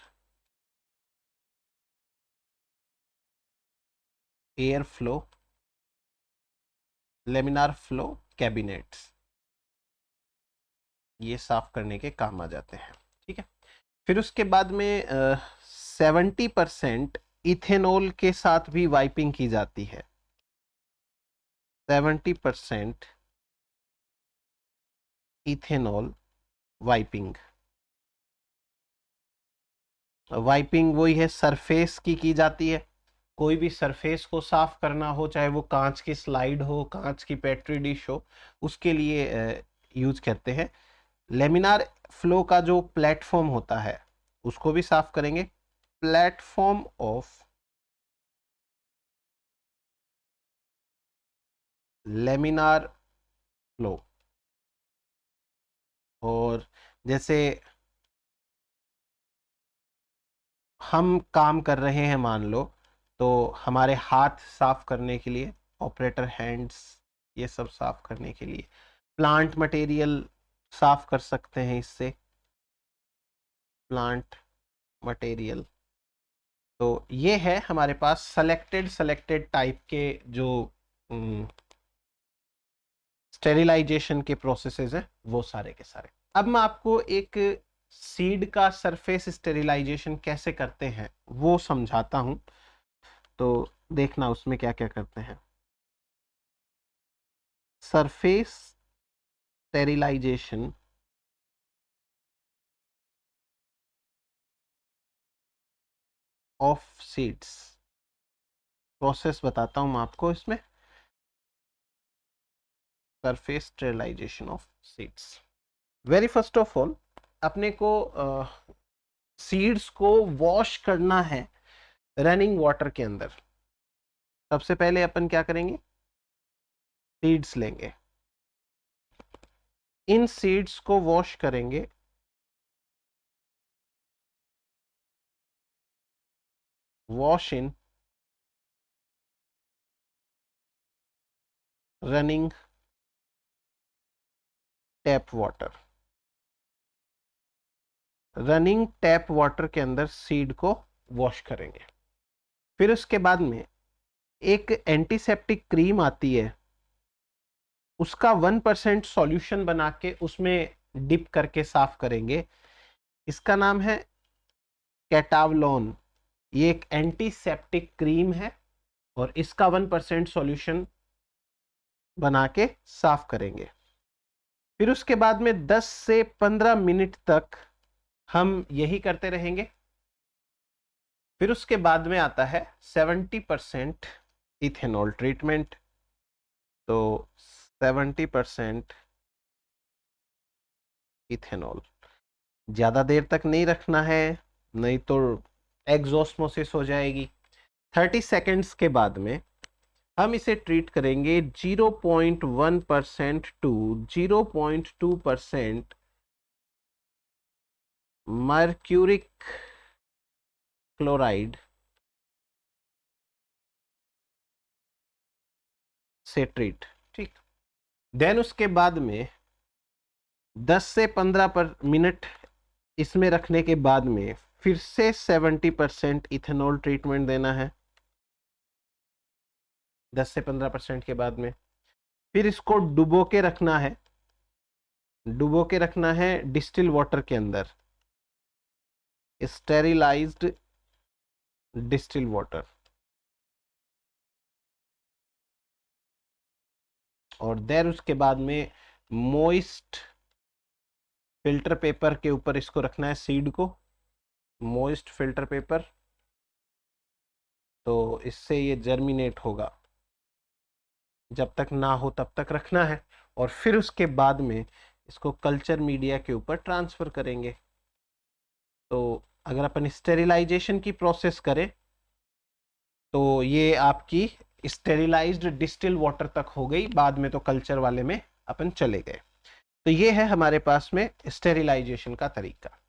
S1: air flow, laminar flow cabinets, ये साफ करने के काम आ जाते हैं। ठीक है, फिर उसके बाद में 70% इथेनॉल के साथ भी वाइपिंग की जाती है। 70% इथेनॉल वाइपिंग, वाइपिंग वही है, सरफेस की जाती है। कोई भी सरफेस को साफ करना हो, चाहे वो कांच की स्लाइड हो, कांच की पेट्री डिश हो, उसके लिए यूज करते हैं। लेमिनार फ्लो का जो प्लेटफॉर्म होता है उसको भी साफ करेंगे, प्लेटफॉर्म ऑफ लेमिनार फ्लो। और जैसे हम काम कर रहे हैं मान लो, तो हमारे हाथ साफ करने के लिए, ऑपरेटर हैंड्स, ये सब साफ करने के लिए प्लांट मटेरियल साफ कर सकते हैं इससे, प्लांट मटेरियल। तो ये है हमारे पास सेलेक्टेड टाइप के जो स्टेरिलाइजेशन के प्रोसेसेस हैं, वो सारे के सारे। अब मैं आपको एक सीड का सरफेस स्टेरिलाइजेशन कैसे करते हैं वो समझाता हूं, तो देखना उसमें क्या क्या करते हैं। Surface sterilisation of seeds, process बताता हूँ मैं आपको इसमें। Surface sterilisation of seeds. Very first of all अपने को सीड्स को वॉश करना है रनिंग वाटर के अंदर। सबसे पहले अपन क्या करेंगे, सीड्स लेंगे, इन सीड्स को वॉश करेंगे wash in running tap water. Running tap water के अंदर सीड को वॉश करेंगे। फिर उसके बाद में एक एंटीसेप्टिक क्रीम आती है, उसका 1% सॉल्यूशन बना के उसमें डिप करके साफ करेंगे। इसका नाम है कैटावलॉन। ये एक एंटीसेप्टिक क्रीम है और इसका 1% सॉल्यूशन बना के साफ करेंगे। फिर उसके बाद में 10 से 15 मिनट तक हम यही करते रहेंगे। फिर उसके बाद में आता है 70% इथेनॉल ट्रीटमेंट। तो 70% इथेनॉल ज्यादा देर तक नहीं रखना है, नहीं तो एग्जॉस्मोसिस हो जाएगी। 30 सेकेंड्स के बाद में हम इसे ट्रीट करेंगे 0.1% टू 0.2% मर्क्यूरिक क्लोराइड से ट्रीट। ठीक, देन उसके बाद में 10 से 15 मिनट इसमें रखने के बाद में फिर से 70% इथेनॉल ट्रीटमेंट देना है 10 से 15% के बाद में। फिर इसको डुबो के रखना है, डुबो के रखना है डिस्टिल वाटर के अंदर, स्टेरिलाइज्ड डिस्टिल वाटर। और देर उसके बाद में मोइस्ट फिल्टर पेपर के ऊपर इसको रखना है सीड को, मोइस्ट फिल्टर पेपर, तो इससे ये जर्मिनेट होगा। जब तक ना हो तब तक रखना है और फिर उसके बाद में इसको कल्चर मीडिया के ऊपर ट्रांसफर करेंगे। तो अगर अपन स्टेरिलाइजेशन की प्रोसेस करें तो ये आपकी स्टेरिलाइज्ड डिस्टिल वाटर तक हो गई, बाद में तो कल्चर वाले में अपन चले गए। तो ये है हमारे पास में स्टेरिलाइजेशन का तरीका।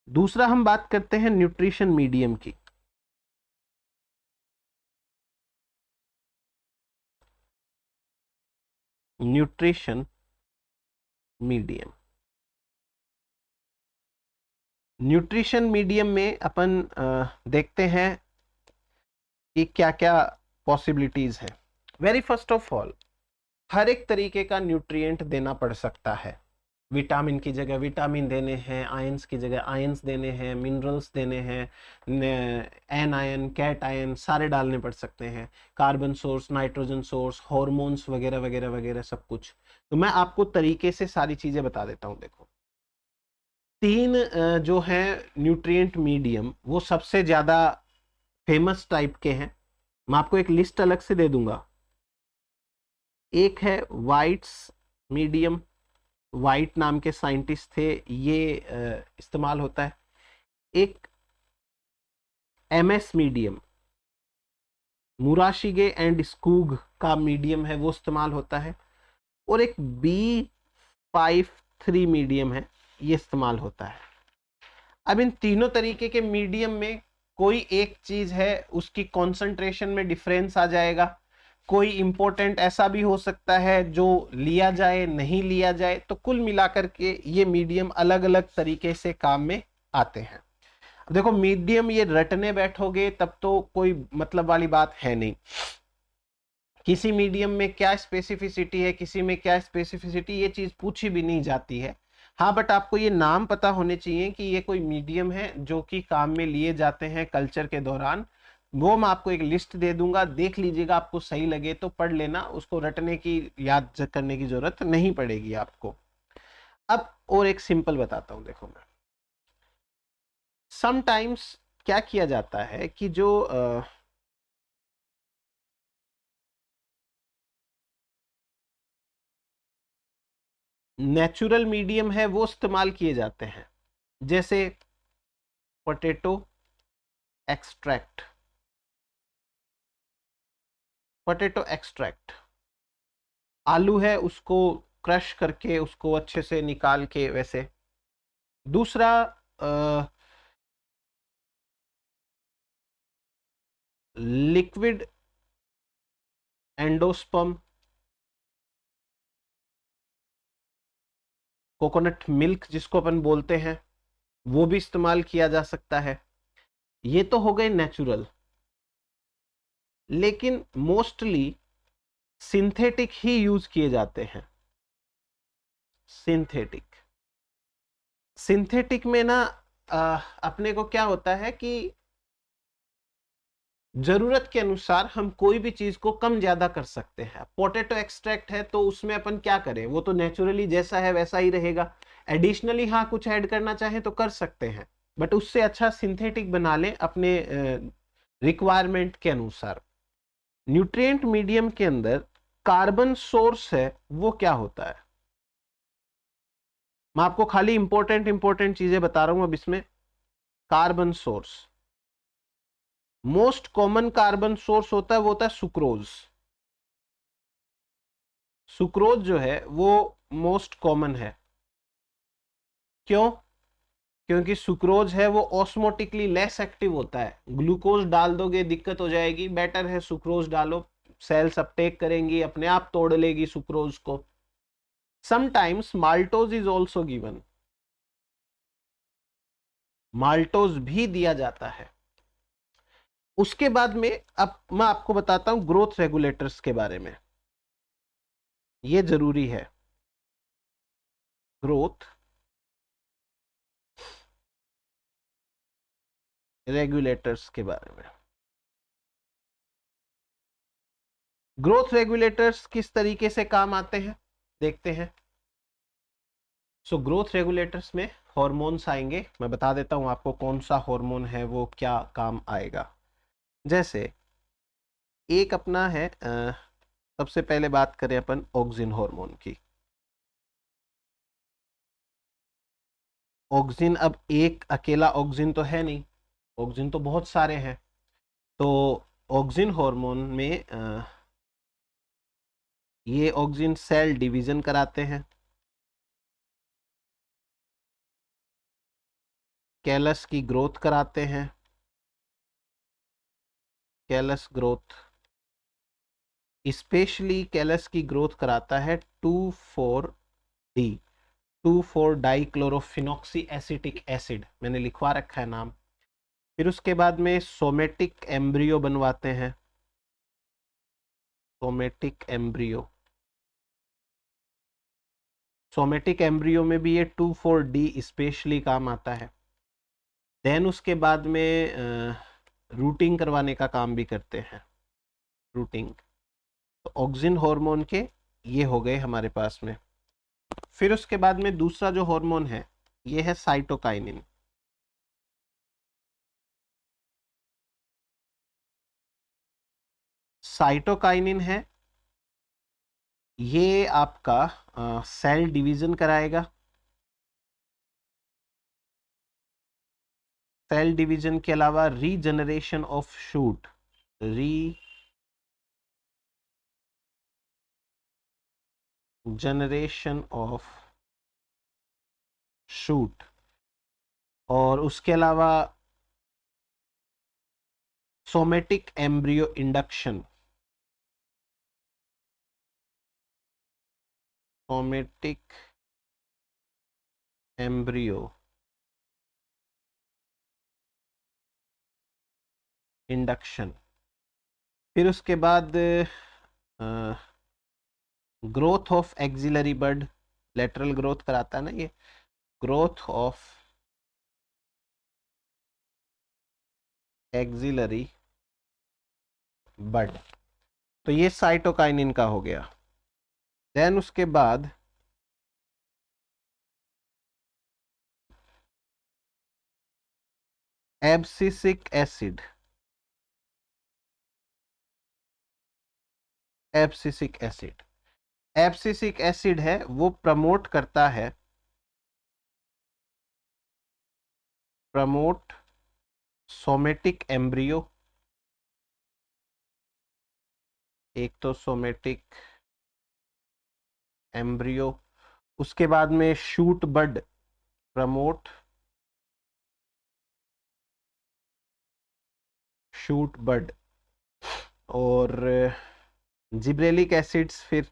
S1: दूसरा हम बात करते हैं न्यूट्रिशन मीडियम की। न्यूट्रिशन मीडियम, न्यूट्रिशन मीडियम में अपन देखते हैं कि क्या क्या पॉसिबिलिटीज हैं। वेरी फर्स्ट ऑफ ऑल हर एक तरीके का न्यूट्रिएंट देना पड़ सकता है। विटामिन की जगह विटामिन देने हैं, आयंस की जगह आयंस देने हैं, मिनरल्स देने हैं, एन आयन, कैट आयन सारे डालने पड़ सकते हैं, carbon source, nitrogen source, hormones वगैरह वगैरह वगैरह सब कुछ। तो मैं आपको तरीके से सारी चीजें बता देता हूं। देखो, तीन जो है न्यूट्रिएंट मीडियम वो सबसे ज्यादा फेमस टाइप के हैं। मैं आपको एक लिस्ट अलग से दे दूंगा। एक है वाइट्स मीडियम, वाइट नाम के साइंटिस्ट थे, ये इस्तेमाल होता है। एक एमएस मीडियम, मुराशिगे एंड स्कूग का मीडियम है, वो इस्तेमाल होता है। और एक B53 मीडियम है, ये इस्तेमाल होता है। अब इन तीनों तरीके के मीडियम में कोई एक चीज है उसकी कॉन्सेंट्रेशन में डिफरेंस आ जाएगा। कोई इंपॉर्टेंट ऐसा भी हो सकता है जो लिया जाए नहीं लिया जाए, तो कुल मिलाकर के ये मीडियम अलग अलग तरीके से काम में आते हैं। देखो, मीडियम ये रटने बैठोगे तब तो कोई मतलब वाली बात है नहीं। किसी मीडियम में क्या स्पेसिफिसिटी है, किसी में क्या स्पेसिफिसिटी, ये चीज पूछी भी नहीं जाती है। हाँ, बट आपको ये नाम पता होने चाहिए कि ये कोई मीडियम है जो कि काम में लिए जाते हैं कल्चर के दौरान। वो मैं आपको एक लिस्ट दे दूंगा, देख लीजिएगा, आपको सही लगे तो पढ़ लेना, उसको रटने की याद करने की जरूरत नहीं पड़ेगी आपको। अब और एक सिंपल बताता हूं। देखो, मैं समटाइम्स क्या किया जाता है कि जो नेचुरल मीडियम है वो इस्तेमाल किए जाते हैं, जैसे पोटैटो एक्सट्रैक्ट, पोटैटो एक्सट्रैक्ट, आलू है उसको क्रश करके उसको अच्छे से निकाल के, वैसे। दूसरा लिक्विड एंडोस्पर्म, कोकोनट मिल्क जिसको अपन बोलते हैं, वो भी इस्तेमाल किया जा सकता है। ये तो हो गए नेचुरल, लेकिन मोस्टली सिंथेटिक ही यूज किए जाते हैं। सिंथेटिक, सिंथेटिक में ना अपने को क्या होता है कि जरूरत के अनुसार हम कोई भी चीज को कम ज्यादा कर सकते हैं। पोटैटो एक्सट्रैक्ट है तो उसमें अपन क्या करें, वो तो नेचुरली जैसा है वैसा ही रहेगा। एडिशनली हाँ कुछ ऐड करना चाहें तो कर सकते हैं, बट उससे अच्छा सिंथेटिक बना लें अपने रिक्वायरमेंट के अनुसार। न्यूट्रिएंट मीडियम के अंदर कार्बन सोर्स है वो क्या होता है, मैं आपको खाली इंपॉर्टेंट चीजें बता रहा हूं अब इसमें। Carbon source, most common carbon source होता है वो होता है सुक्रोज। सुक्रोज जो है वो मोस्ट कॉमन है। क्यों? क्योंकि सुक्रोज है वो ऑस्मोटिकली लेस एक्टिव होता है। ग्लूकोज डाल दोगे दिक्कत हो जाएगी, बेटर है सुक्रोज डालो, सेल्स अपटेक करेंगी, अपने आप तोड़ लेगी सुक्रोज को। Sometimes maltose is also given, maltose भी दिया जाता है। उसके बाद में अब मैं आपको बताता हूं ग्रोथ रेगुलेटर्स के बारे में, ये जरूरी है। ग्रोथ रेगुलेटर्स के बारे में, ग्रोथ रेगुलेटर्स किस तरीके से काम आते हैं देखते हैं। सो ग्रोथ रेगुलेटर्स में हॉर्मोन्स आएंगे, मैं बता देता हूं आपको कौन सा हार्मोन है वो क्या काम आएगा। जैसे एक अपना है सबसे पहले बात करें अपन ऑक्सिन हार्मोन की। ऑक्सिन, अब एक अकेला ऑक्सिन तो है नहीं, ऑक्सिन तो बहुत सारे हैं। तो ऑक्सिन हार्मोन में ये ऑक्सिन सेल डिवीजन कराते हैं, कैलस की ग्रोथ कराते हैं, कैलस ग्रोथ, स्पेशली कैलस की ग्रोथ कराता है 2,4-D, 2,4-डाइक्लोरोफिनॉक्सी एसिटिक एसिड, मैंने लिखवा रखा है नाम। फिर उसके बाद में सोमेटिक एम्ब्रियो बनवाते हैं, सोमेटिक एम्ब्रियो, सोमेटिक एम्ब्रियो में भी ये 2,4-D स्पेशली काम आता है। देन उसके बाद में रूटिंग करवाने का काम भी करते हैं, रूटिंग। तो ऑक्सिन हार्मोन के ये हो गए हमारे पास में। फिर उसके बाद में दूसरा जो हार्मोन है ये है साइटोकाइनिन। साइटोकाइनिन है ये आपका सेल डिवीजन कराएगा, सेल डिवीजन के अलावा regeneration of shoot, regeneration of shoot, और उसके अलावा somatic embryo induction, somatic embryo induction. फिर उसके बाद growth of axillary bud, lateral growth कराता है ना ये, ग्रोथ ऑफ एक्सिलरी बड, तो ये साइटोकाइनिन का हो गया। देन उसके बाद abscisic acid, abscisic acid, abscisic acid है वो प्रमोट करता है, प्रमोट सोमेटिक एम्ब्रियो, एक तो सोमेटिक एम्ब्रियो, उसके बाद में शूट बड, प्रमोट शूट बड, और जिब्रेलिक एसिड्स फिर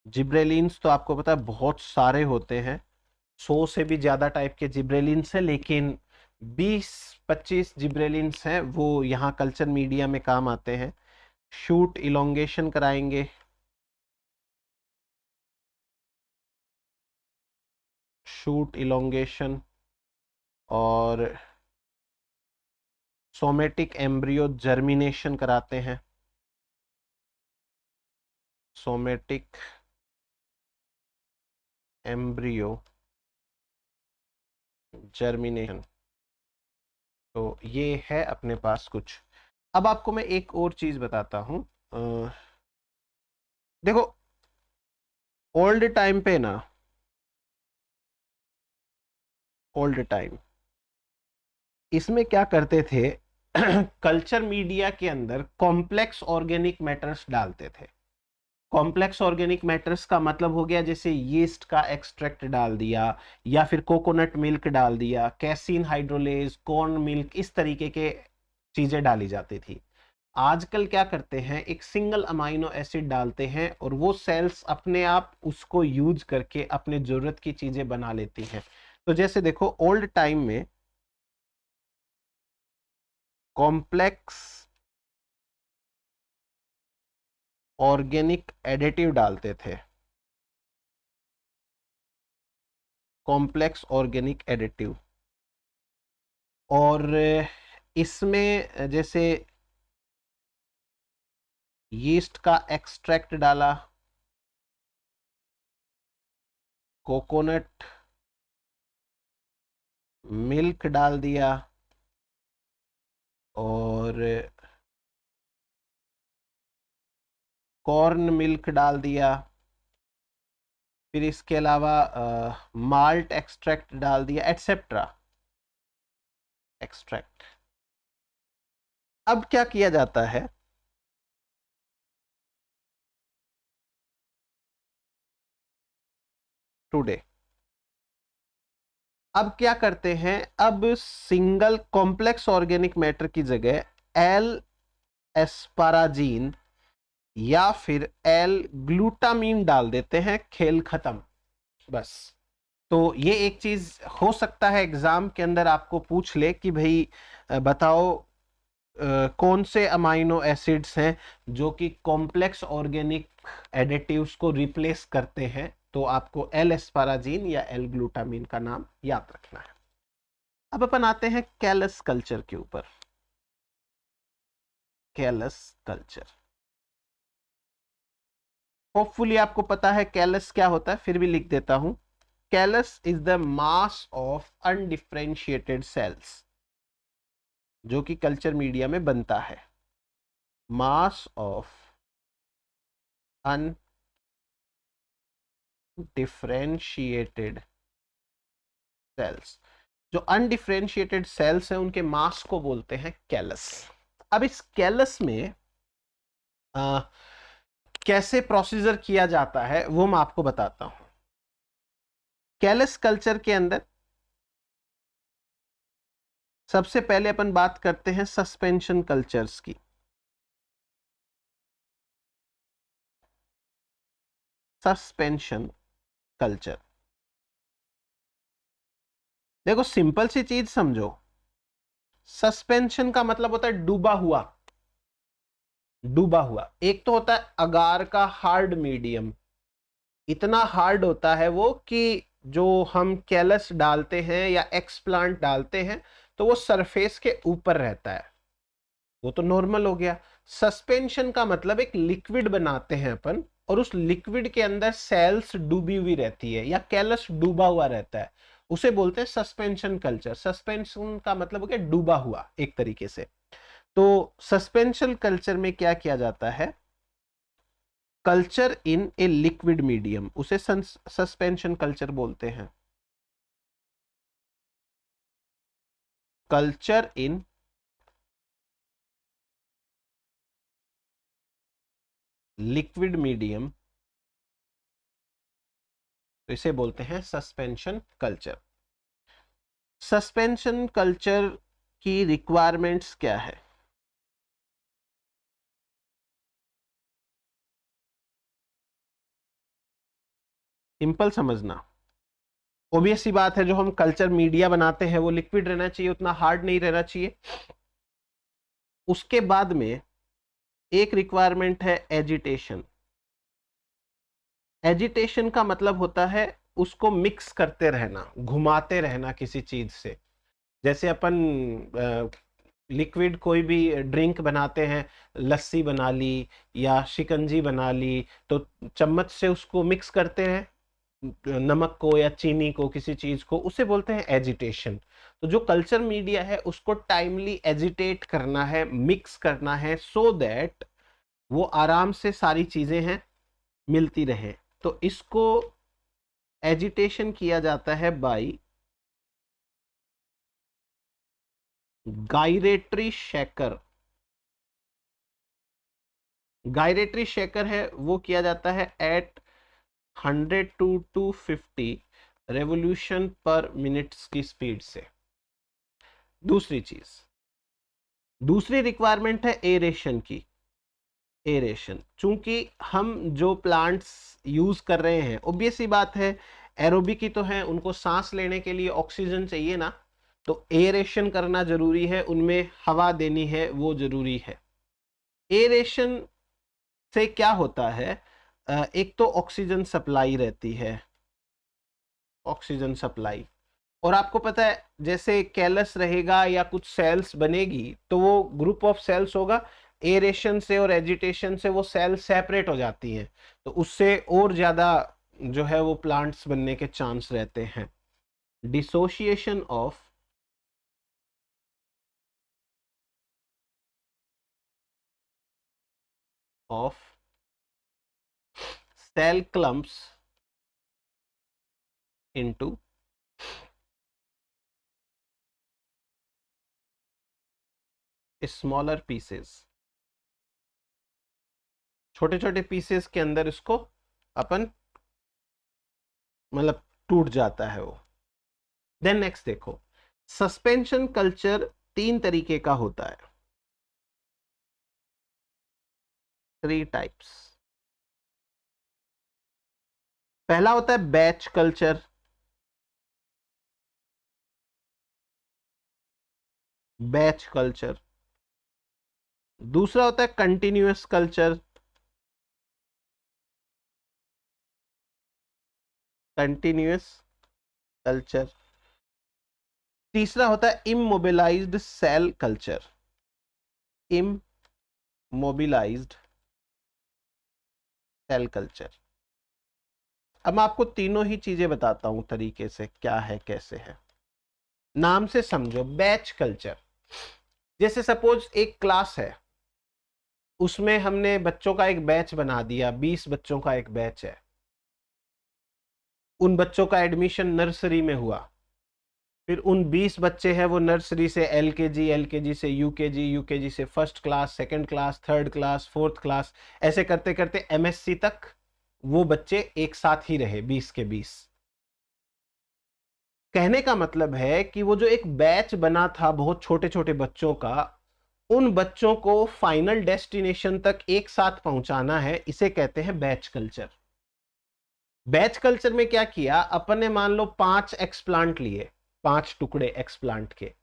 S1: जिब्रेलिन्स तो आपको पता है बहुत सारे होते हैं, 100 से भी ज्यादा टाइप के जिब्रेलिन्स हैं, लेकिन 20-25 जिब्रेलिन्स हैं वो यहाँ कल्चर मीडिया में काम आते हैं। शूट इलोंगेशन कराएंगे, शूट इलोंगेशन, और सोमेटिक एम्ब्रियो जर्मिनेशन कराते हैं, सोमेटिक एम्ब्रियो जर्मिनेशन। तो ये है अपने पास कुछ। अब आपको मैं एक और चीज बताता हूं, देखो ओल्ड टाइम पे ना, ओल्ड टाइम इसमें क्या करते थे कल्चर मीडिया के अंदर कॉम्प्लेक्स ऑर्गेनिक मैटर्स डालते थे। कॉम्प्लेक्स ऑर्गेनिक मैटर्स का मतलब हो गया जैसे यीस्ट का एक्सट्रैक्ट डाल दिया, या फिर कोकोनट मिल्क डाल दिया, कैसीन हाइड्रोलेज, कॉर्न मिल्क, इस तरीके के चीजें डाली जाती थी। आजकल क्या करते हैं, एक सिंगल अमाइनो एसिड डालते हैं और वो सेल्स अपने आप उसको यूज करके अपने जरूरत की चीजें बना लेती हैं। तो जैसे देखो ओल्ड टाइम में कॉम्प्लेक्स ऑर्गेनिक एडिटिव डालते थे, कॉम्प्लेक्स ऑर्गेनिक एडिटिव, और इसमें जैसे यीस्ट का एक्सट्रैक्ट डाला, कोकोनट मिल्क डाल दिया, और कॉर्न मिल्क डाल दिया, फिर इसके अलावा माल्ट एक्सट्रैक्ट डाल दिया, एटसेट्रा एक्सट्रैक्ट। अब क्या किया जाता है, टुडे अब क्या करते हैं, अब सिंगल कॉम्प्लेक्स ऑर्गेनिक मैटर की जगह एल एस्पाराजीन या फिर एल ग्लूटामीन डाल देते हैं, खेल खत्म बस। तो ये एक चीज हो सकता है एग्जाम के अंदर आपको पूछ ले कि भाई बताओ कौन से अमाइनो एसिड्स हैं जो कि कॉम्प्लेक्स ऑर्गेनिक एडिटिव्स को रिप्लेस करते हैं, तो आपको एल एस्पाराजीन या एल ग्लूटामीन का नाम याद रखना है। अब अपन आते हैं कैलस कल्चर के ऊपर। कैलस कल्चर, होपफुली आपको पता है कैलस क्या होता है, फिर भी लिख देता हूं। Callus is the mass of undifferentiated cells जो कि कल्चर मीडिया में बनता है, मास ऑफ अनडिफरेंशिएटेड सेल्स। जो अनडिफरेंशिएटेड सेल्स हैं उनके मास को बोलते हैं कैलस। अब इस कैलस में कैसे प्रोसीजर किया जाता है वो मैं आपको बताता हूं। कैलस कल्चर के अंदर सबसे पहले अपन बात करते हैं सस्पेंशन कल्चर्स की। सस्पेंशन कल्चर, देखो सिंपल सी चीज समझो, सस्पेंशन का मतलब होता है डूबा हुआ। डूबा हुआ एक तो होता है अगार का हार्ड मीडियम, इतना हार्ड होता है वो कि जो हम कैलस डालते हैं या एक्सप्लांट डालते हैं तो वो सरफेस के ऊपर रहता है, वो तो नॉर्मल हो गया। सस्पेंशन का मतलब एक लिक्विड बनाते हैं अपन और उस लिक्विड के अंदर सेल्स डूबी हुई रहती है या कैलस डूबा हुआ रहता है, उसे बोलते हैं सस्पेंशन कल्चर। सस्पेंशन का मतलब हो गया डूबा हुआ एक तरीके से। तो सस्पेंशन कल्चर में क्या किया जाता है, culture in a liquid medium, उसे सस्पेंशन कल्चर बोलते हैं। कल्चर इन लिक्विड मीडियम, तो इसे बोलते हैं सस्पेंशन कल्चर। सस्पेंशन कल्चर की रिक्वायरमेंट्स क्या है? सिंपल समझना, ऑब्वियस सी बात है, जो हम कल्चर मीडिया बनाते हैं वो लिक्विड रहना चाहिए, उतना हार्ड नहीं रहना चाहिए। उसके बाद में एक रिक्वायरमेंट है एजिटेशन। एजिटेशन का मतलब होता है उसको मिक्स करते रहना, घुमाते रहना किसी चीज से। जैसे अपन लिक्विड कोई भी ड्रिंक बनाते हैं, लस्सी बना ली या शिकंजी बना ली, तो चम्मच से उसको मिक्स करते हैं, नमक को या चीनी को, किसी चीज को, उसे बोलते हैं एजिटेशन। तो जो कल्चर मीडिया है उसको टाइमली एजिटेट करना है, मिक्स करना है, सो दैट वो आराम से सारी चीजें हैं मिलती रहे। तो इसको एजिटेशन किया जाता है bye gyratory shaker. Gyratory shaker है वो किया जाता है एट 100 to 250 रेवोल्यूशन पर मिनट्स की स्पीड से। दूसरी रिक्वायरमेंट है एरेशन की। एरेशन, चूंकि हम जो प्लांट्स यूज कर रहे हैं, ऑब्वियस सी बात है, एरोबिक ही तो है, उनको सांस लेने के लिए ऑक्सीजन चाहिए ना, तो एरेशन करना जरूरी है, उनमें हवा देनी है वो जरूरी है। एरेशन से क्या होता है, एक तो ऑक्सीजन सप्लाई रहती है, ऑक्सीजन सप्लाई। और आपको पता है जैसे कैलस रहेगा या कुछ सेल्स बनेगी तो वो ग्रुप ऑफ सेल्स होगा, एरेशन से और एजिटेशन से वो सेल सेपरेट हो जाती हैं, तो उससे और ज्यादा जो है वो प्लांट्स बनने के चांस रहते हैं। Dissociation of cell clumps into smaller pieces, छोटे छोटे पीसेस के अंदर इसको अपन मतलब टूट जाता है वो। देन नेक्स्ट देखो, सस्पेंशन कल्चर 3 तरीके का होता है, 3 टाइप्स। पहला होता है बैच कल्चर, बैच कल्चर। दूसरा होता है कंटिन्यूअस कल्चर, कंटिन्यूअस कल्चर। तीसरा होता है immobilised cell culture, immobilised cell culture. अब मैं आपको तीनों ही चीजें बताता हूं तरीके से, क्या है कैसे है। नाम से समझो, बैच कल्चर, जैसे सपोज एक क्लास है, उसमें हमने बच्चों का एक बैच बना दिया, 20 बच्चों का एक बैच है, उन बच्चों का एडमिशन नर्सरी में हुआ, फिर उन 20 बच्चे हैं वो नर्सरी से एलकेजी, एलकेजी से यूकेजी, यूकेजी से first class, second class, third class, fourth class, ऐसे करते करते एमएससी तक वो बच्चे एक साथ ही रहे, 20 के 20। कहने का मतलब है कि वो जो एक बैच बना था बहुत छोटे छोटे बच्चों का, उन बच्चों को फाइनल डेस्टिनेशन तक एक साथ पहुंचाना है, इसे कहते हैं बैच कल्चर। बैच कल्चर में क्या किया अपन ने, मान लो 5 एक्सप्लांट लिए, 5 टुकड़े एक्सप्लांट के,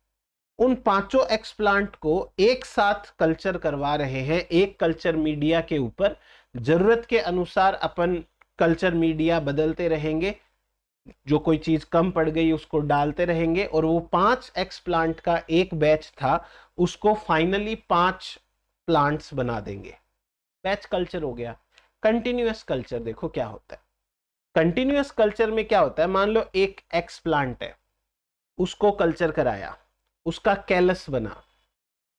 S1: उन 5 एक्सप्लांट को एक साथ कल्चर करवा रहे हैं एक कल्चर मीडिया के ऊपर। जरूरत के अनुसार अपन कल्चर मीडिया बदलते रहेंगे, जो कोई चीज कम पड़ गई उसको डालते रहेंगे, और वो 5 एक्सप्लांट का एक बैच था उसको फाइनली 5 प्लांट्स बना देंगे। बैच कल्चर हो गया। कंटिन्यूअस कल्चर देखो क्या होता है। कंटिन्यूअस कल्चर में क्या होता है, मान लो एक एक्स प्लांट है, उसको कल्चर कराया, उसका कैलस बना,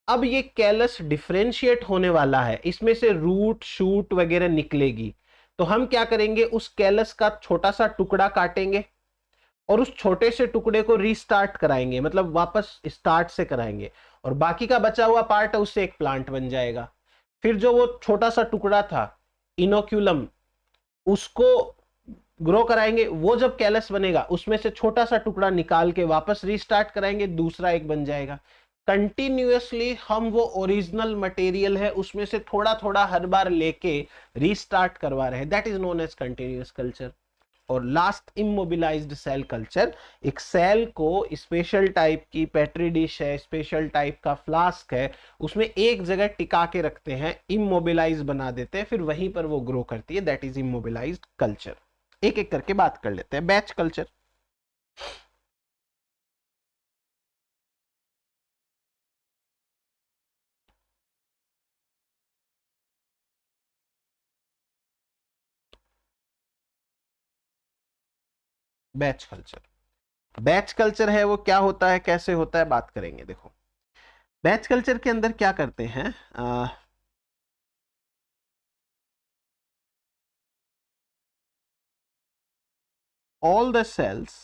S1: अब ये कैलस डिफरेंशिएट होने वाला है, इसमें से रूट शूट वगैरह निकलेगी, तो हम क्या करेंगे, उस कैलस का छोटा सा टुकड़ा काटेंगे और उस छोटे से टुकड़े को रीस्टार्ट कराएंगे, मतलब वापस स्टार्ट से कराएंगे, और बाकी का बचा हुआ पार्ट है उससे एक प्लांट बन जाएगा। फिर जो वो छोटा सा टुकड़ा था इनोक्यूलम, उसको ग्रो कराएंगे, वो जब कैलस बनेगा उसमें से छोटा सा टुकड़ा निकाल के वापस रीस्टार्ट कराएंगे, दूसरा एक बन जाएगा। कंटिन्यूअसली हम वो ओरिजिनल मटेरियल है उसमें से थोड़ा थोड़ा हर बार लेके रीस्टार्ट करवा रहे हैं, that is known as continuous culture. और लास्ट इमोबिलाइज्ड सेल कल्चर, एक सेल को स्पेशल टाइप की पेट्री डिश है, स्पेशल टाइप का फ्लास्क है, उसमें एक जगह टिका के रखते हैं, इमोबिलाइज बना देते हैं, फिर वहीं पर वो ग्रो करती है, दैट इज इमोबिलाइज्ड कल्चर। एक एक करके बात कर लेते हैं। Batch culture, batch culture, batch culture है वो क्या होता है, कैसे होता है, बात करेंगे। देखो बैच कल्चर के अंदर क्या करते हैं, all the cells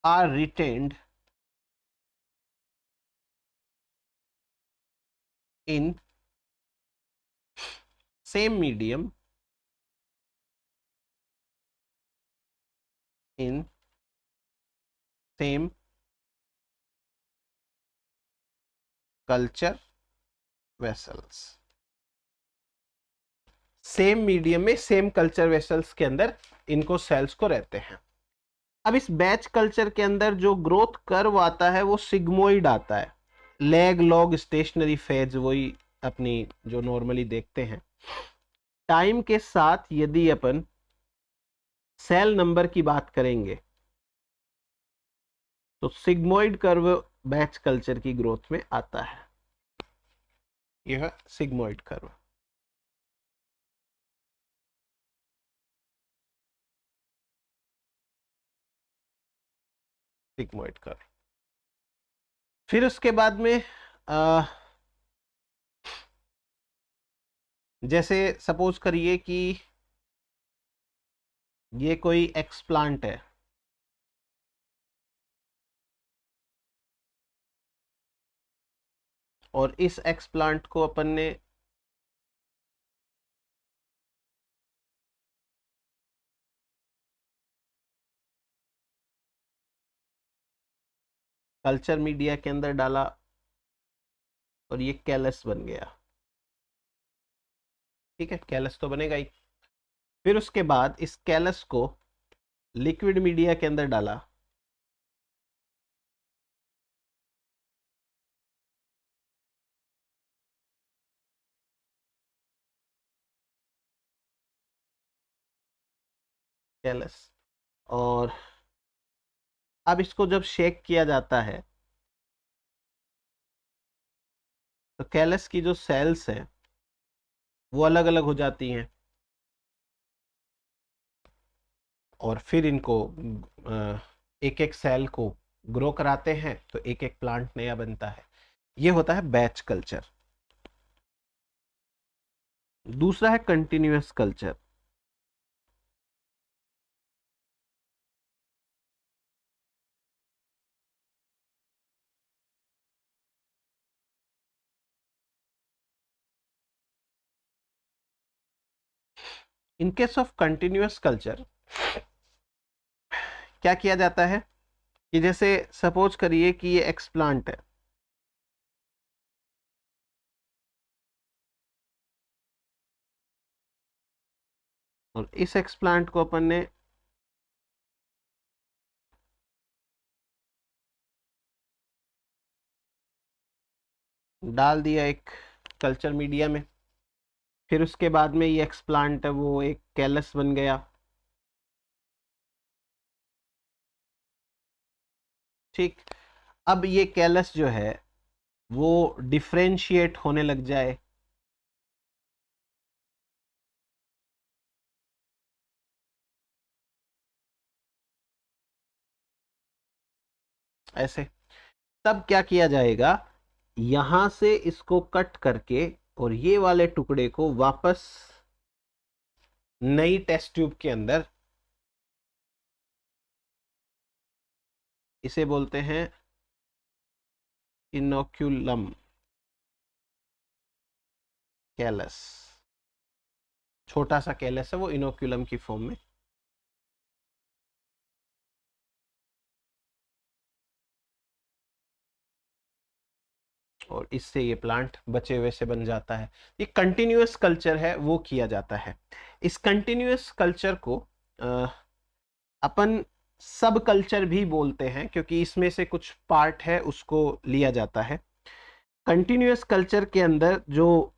S1: are retained in same medium in same culture vessels, same medium में सेम कल्चर वेसल्स के अंदर इनको सेल्स को रहते हैं। अब इस बैच कल्चर के अंदर जो ग्रोथ कर्व आता है वो सिग्मोइड आता है, लैग लॉग स्टेशनरी फेज, वही अपनी जो नॉर्मली देखते हैं। टाइम के साथ यदि अपन सेल नंबर की बात करेंगे तो सिग्मोइड कर्व बैच कल्चर की ग्रोथ में आता है, यह सिग्मोइड कर्व। सिग्मोइड कर्व, फिर उसके बाद में जैसे सपोज करिए कि ये कोई एक्सप्लांट है, और इस एक्सप्लांट को अपन ने कल्चर मीडिया के अंदर डाला और ये कैलस बन गया, ठीक है, कैलस तो बनेगा ही। फिर उसके बाद इस कैलस को लिक्विड मीडिया के अंदर डाला, कैलस, और अब इसको जब शेक किया जाता है तो कैलस की जो सेल्स हैं वो अलग अलग हो जाती हैं, और फिर इनको एक एक सेल को ग्रो कराते हैं तो एक एक प्लांट नया बनता है। ये होता है बैच कल्चर। दूसरा है continuous culture. In case of continuous culture क्या किया जाता है कि जैसे सपोज करिए कि ये एक्सप्लांट है, और इस एक्सप्लांट को अपन ने डाल दिया एक कल्चर मीडिया में, फिर उसके बाद में ये एक्सप्लांट है वो एक कैलस बन गया, ठीक। अब ये कैलस जो है वो डिफरेंशिएट होने लग जाए, ऐसे। तब क्या किया जाएगा, यहां से इसको कट करके और ये वाले टुकड़े को वापस नई टेस्ट ट्यूब के अंदर, इसे बोलते हैं इनोक्यूलम कैलस। छोटा सा कैलस है वो इनोक्यूलम की फॉर्म में। और इससे ये प्लांट बचे हुए से बन जाता है। ये कंटिन्यूअस कल्चर है वो किया जाता है। इस कंटिन्यूअस कल्चर को अपन सब कल्चर भी बोलते हैं, क्योंकि इसमें से कुछ पार्ट है उसको लिया जाता है। कंटिन्यूअस कल्चर के अंदर जो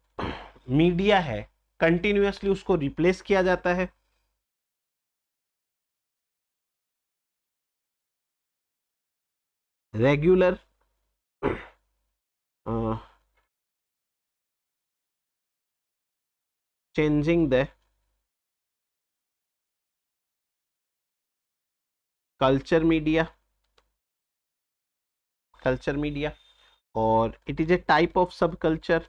S1: मीडिया है कंटिन्यूअसली उसको रिप्लेस किया जाता है। Regular changing the culture media, और it is a type of sub culture.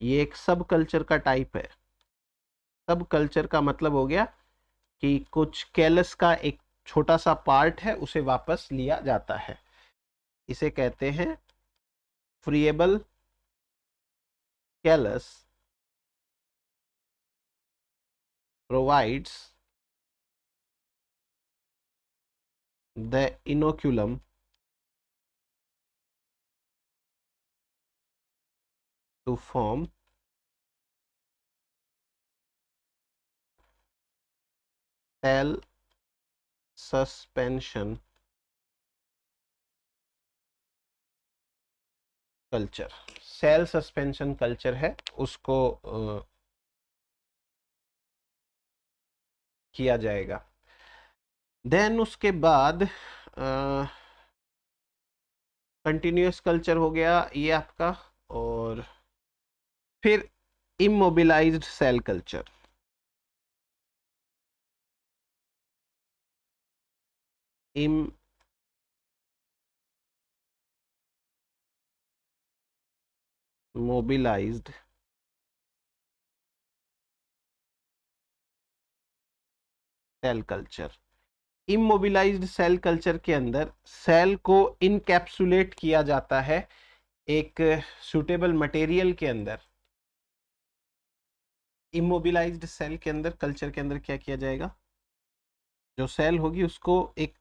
S1: ये एक सब कल्चर का टाइप है। सब कल्चर का मतलब हो गया कि कुछ कैलस का एक छोटा सा पार्ट है उसे वापस लिया जाता है। इसे कहते हैं friable callus provides the inoculum to form cell suspension culture. Cell suspension culture है उसको किया जाएगा। देन उसके बाद कंटिन्यूअस कल्चर हो गया ये आपका। और फिर immobilised cell culture. Immobilised cell culture. Immobilised cell culture के अंदर सेल को इनकैप्सुलेट किया जाता है एक सुटेबल मटेरियल के अंदर। इमोबिलाइज्ड सेल के अंदर कल्चर के अंदर क्या किया जाएगा, जो सेल होगी उसको एक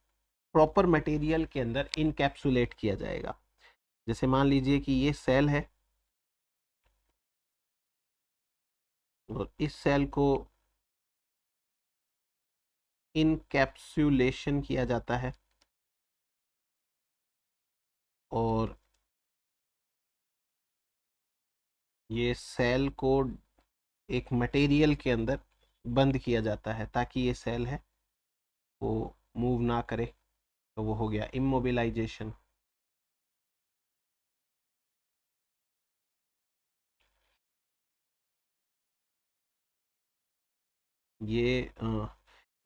S1: प्रॉपर मटेरियल के अंदर इनकैप्सुलेट किया जाएगा। जैसे मान लीजिए कि ये सेल है और इस सेल को इनकैप्सुलेशन किया जाता है और ये सेल को एक मटेरियल के अंदर बंद किया जाता है ताकि ये सेल है वो मूव ना करे। तो वो हो गया इमोबिलाइजेशन। ये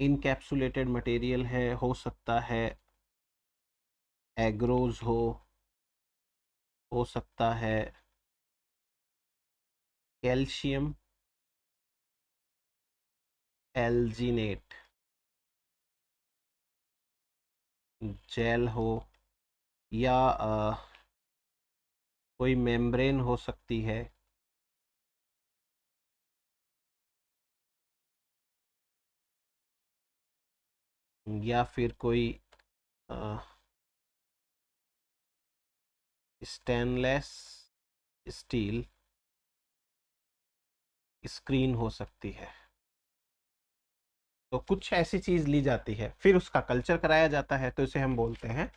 S1: इनकैप्सुलेटेड मटेरियल है, हो सकता है एग्रोज हो सकता है कैल्शियम एल्जीनेट जेल हो, या कोई मेम्ब्रेन हो सकती है, या फिर कोई स्टेनलेस स्टील स्क्रीन हो सकती है। तो कुछ ऐसी चीज ली जाती है फिर उसका कल्चर कराया जाता है, तो इसे हम बोलते हैं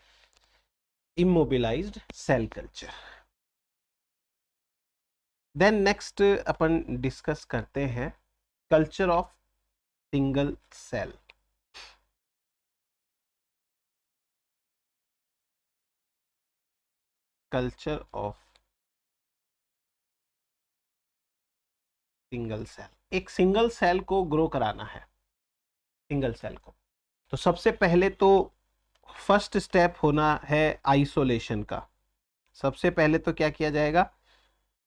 S1: immobilised cell culture. Then next अपन डिस्कस करते हैं culture of single cell. Culture of single cell. एक सिंगल सेल को ग्रो कराना है, सिंगल सेल को, तो सबसे पहले तो फर्स्ट स्टेप होना है आइसोलेशन का। सबसे पहले तो क्या किया जाएगा,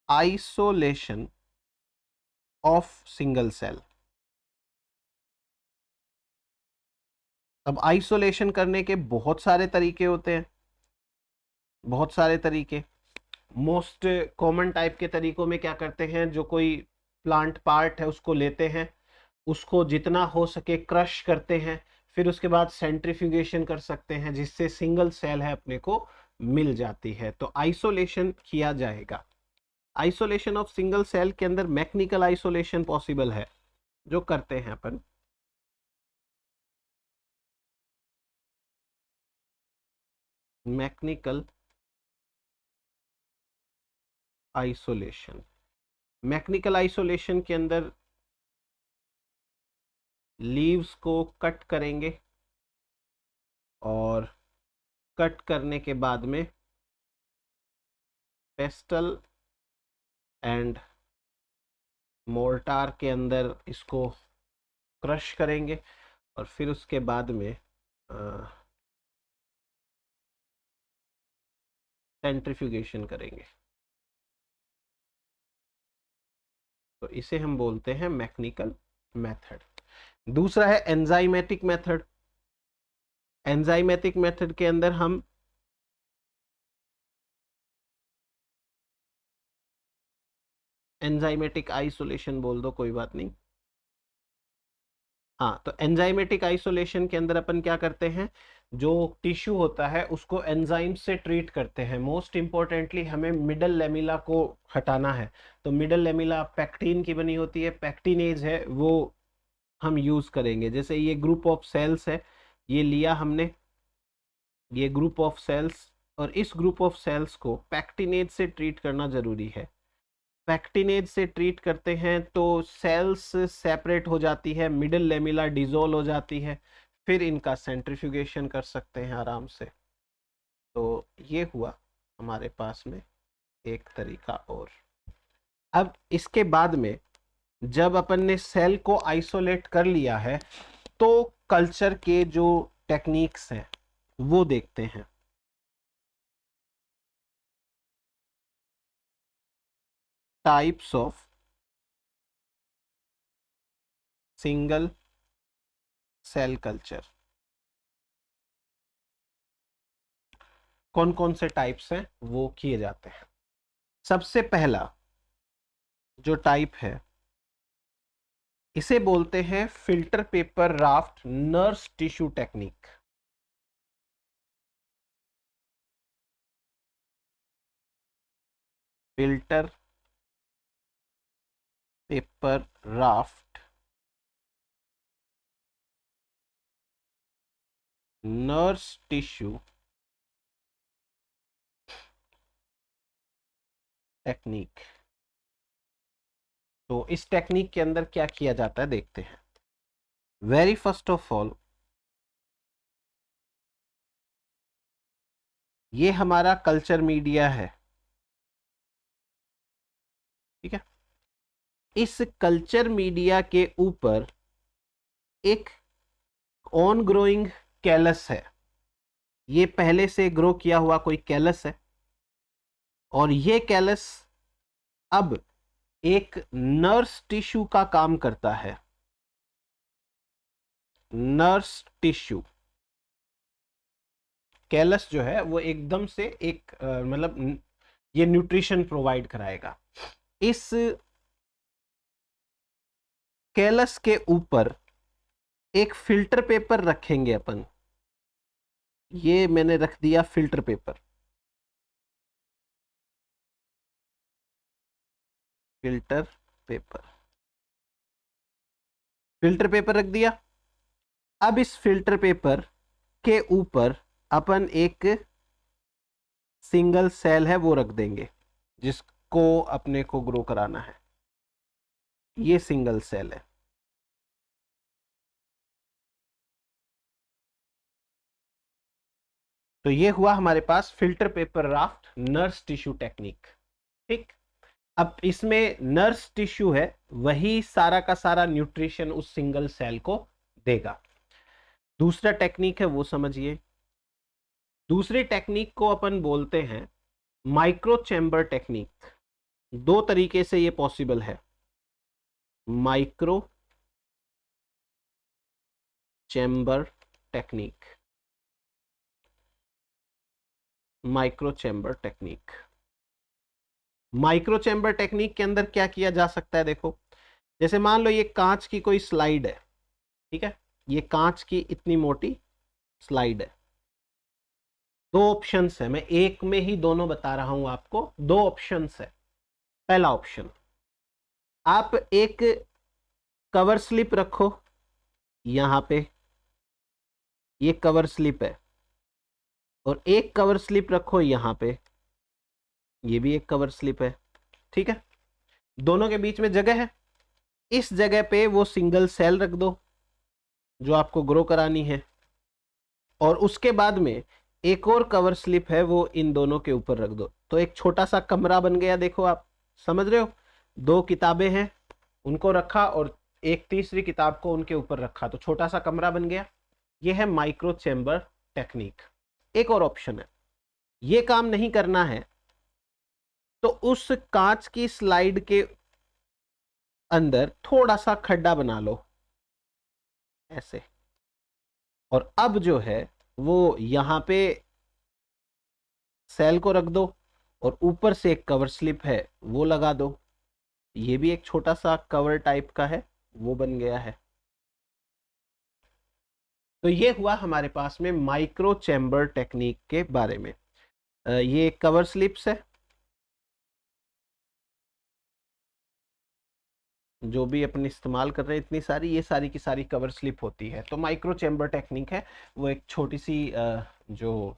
S1: आइसोलेशन ऑफ सिंगल सेल। अब आइसोलेशन करने के बहुत सारे तरीके होते हैं, बहुत सारे तरीके। मोस्ट कॉमन टाइप के तरीकों में क्या करते हैं, जो कोई प्लांट पार्ट है उसको लेते हैं, उसको जितना हो सके क्रश करते हैं, फिर उसके बाद सेंट्रीफ्यूगेशन कर सकते हैं, जिससे सिंगल सेल है अपने को मिल जाती है। तो आइसोलेशन किया जाएगा। आइसोलेशन ऑफ सिंगल सेल के अंदर मैकेनिकल आइसोलेशन पॉसिबल है, जो करते हैं अपन। मैकेनिकल आइसोलेशन, मैकेनिकल आइसोलेशन के अंदर लीव्स को कट करेंगे और कट करने के बाद में पेस्टल एंड मोर्टार के अंदर इसको क्रश करेंगे और फिर उसके बाद में सेंट्रीफ्यूगेशन करेंगे। तो इसे हम बोलते हैं मैकेनिकल मेथड। दूसरा है एंजाइमेटिक मेथड। एंजाइमेटिक मेथड के अंदर हम एंजाइमेटिक आइसोलेशन बोल दो, कोई बात नहीं। हाँ, तो एंजाइमेटिक आइसोलेशन के अंदर अपन क्या करते हैं, जो टिश्यू होता है उसको एंजाइम से ट्रीट करते हैं। मोस्ट इंपॉर्टेंटली हमें मिडल लेमिला को हटाना है। तो मिडल लेमिला पैक्टिन की बनी होती है, पैक्टिनेज है, वो हम यूज करेंगे। जैसे ये ग्रुप ऑफ सेल्स है, ये लिया हमने, ये ग्रुप ऑफ सेल्स, और इस ग्रुप ऑफ सेल्स को पैक्टिनेज से ट्रीट करना जरूरी है। पैक्टिनेज से ट्रीट करते हैं तो सेल्स सेपरेट हो जाती है, मिडल लेमिला डिसॉल्व हो जाती है, फिर इनका सेंट्रीफ्यूगेशन कर सकते हैं आराम से। तो ये हुआ हमारे पास में एक तरीका। और अब इसके बाद में जब अपन ने सेल को आइसोलेट कर लिया है, तो कल्चर के जो टेक्निक्स हैं वो देखते हैं। Types of single cell culture. कौन कौन से टाइप्स हैं वो किए जाते हैं। सबसे पहला जो टाइप है, इसे बोलते हैं filter paper raft nurse tissue technique. Filter paper raft nurse tissue technique. तो इस टेक्निक के अंदर क्या किया जाता है देखते हैं। वेरी फर्स्ट ऑफ ऑल, ये हमारा कल्चर मीडिया है, ठीक है। इस कल्चर मीडिया के ऊपर एक ऑन ग्रोइंग कैलस है। ये पहले से ग्रो किया हुआ कोई कैलस है, और ये कैलस अब एक नर्स टिश्यू का काम करता है। नर्स टिश्यू कैलस जो है वो एकदम से एक मतलब ये न्यूट्रिशन प्रोवाइड कराएगा। इस कैलस के ऊपर एक फिल्टर पेपर रखेंगे अपन। ये मैंने रख दिया filter paper. Filter paper, filter paper रख दिया। अब इस फिल्टर पेपर के ऊपर अपन एक सिंगल सेल है वो रख देंगे, जिसको अपने को ग्रो कराना है। ये सिंगल सेल है। तो ये हुआ हमारे pass filter paper raft nurse tissue technique, ठीक। अब इसमें नर्स टिश्यू है, वही सारा का सारा न्यूट्रिशन उस सिंगल सेल को देगा। दूसरा टेक्निक है वो समझिए, दूसरी टेक्निक को अपन बोलते हैं माइक्रो चैम्बर टेक्निक। दो तरीके से ये पॉसिबल है, micro chamber technique. Micro chamber technique, micro chamber technique के अंदर क्या किया जा सकता है, देखो जैसे मान लो ये कांच की कोई स्लाइड है, ठीक है, ये कांच की इतनी मोटी स्लाइड है। दो ऑप्शंस है, मैं एक में ही दोनों बता रहा हूं आपको। दो ऑप्शंस है। पहला ऑप्शन, आप एक कवर स्लिप रखो यहां पे, ये कवर स्लिप है, और एक कवर स्लिप रखो यहां पे, ये भी एक कवर स्लिप है, ठीक है। दोनों के बीच में जगह है, इस जगह पे वो सिंगल सेल रख दो जो आपको ग्रो करानी है, और उसके बाद में एक और कवर स्लिप है वो इन दोनों के ऊपर रख दो। तो एक छोटा सा कमरा बन गया, देखो आप समझ रहे हो। दो किताबें हैं, उनको रखा और एक तीसरी किताब को उनके ऊपर रखा, तो छोटा सा कमरा बन गया। ये है माइक्रो चैम्बर टेक्निक। एक और ऑप्शन है, ये काम नहीं करना है तो उस कांच की स्लाइड के अंदर थोड़ा सा खड्डा बना लो ऐसे, और अब जो है वो यहां पे सेल को रख दो, और ऊपर से एक कवर स्लिप है वो लगा दो। ये भी एक छोटा सा कवर टाइप का है, वो बन गया है। तो ये हुआ हमारे पास में माइक्रो चैम्बर टेक्निक के बारे में। ये कवर स्लिप्स है, जो भी अपन इस्तेमाल कर रहे हैं इतनी सारी, ये सारी की सारी कवर स्लिप होती है। तो माइक्रो चैम्बर टेक्निक है, वो एक छोटी सी जो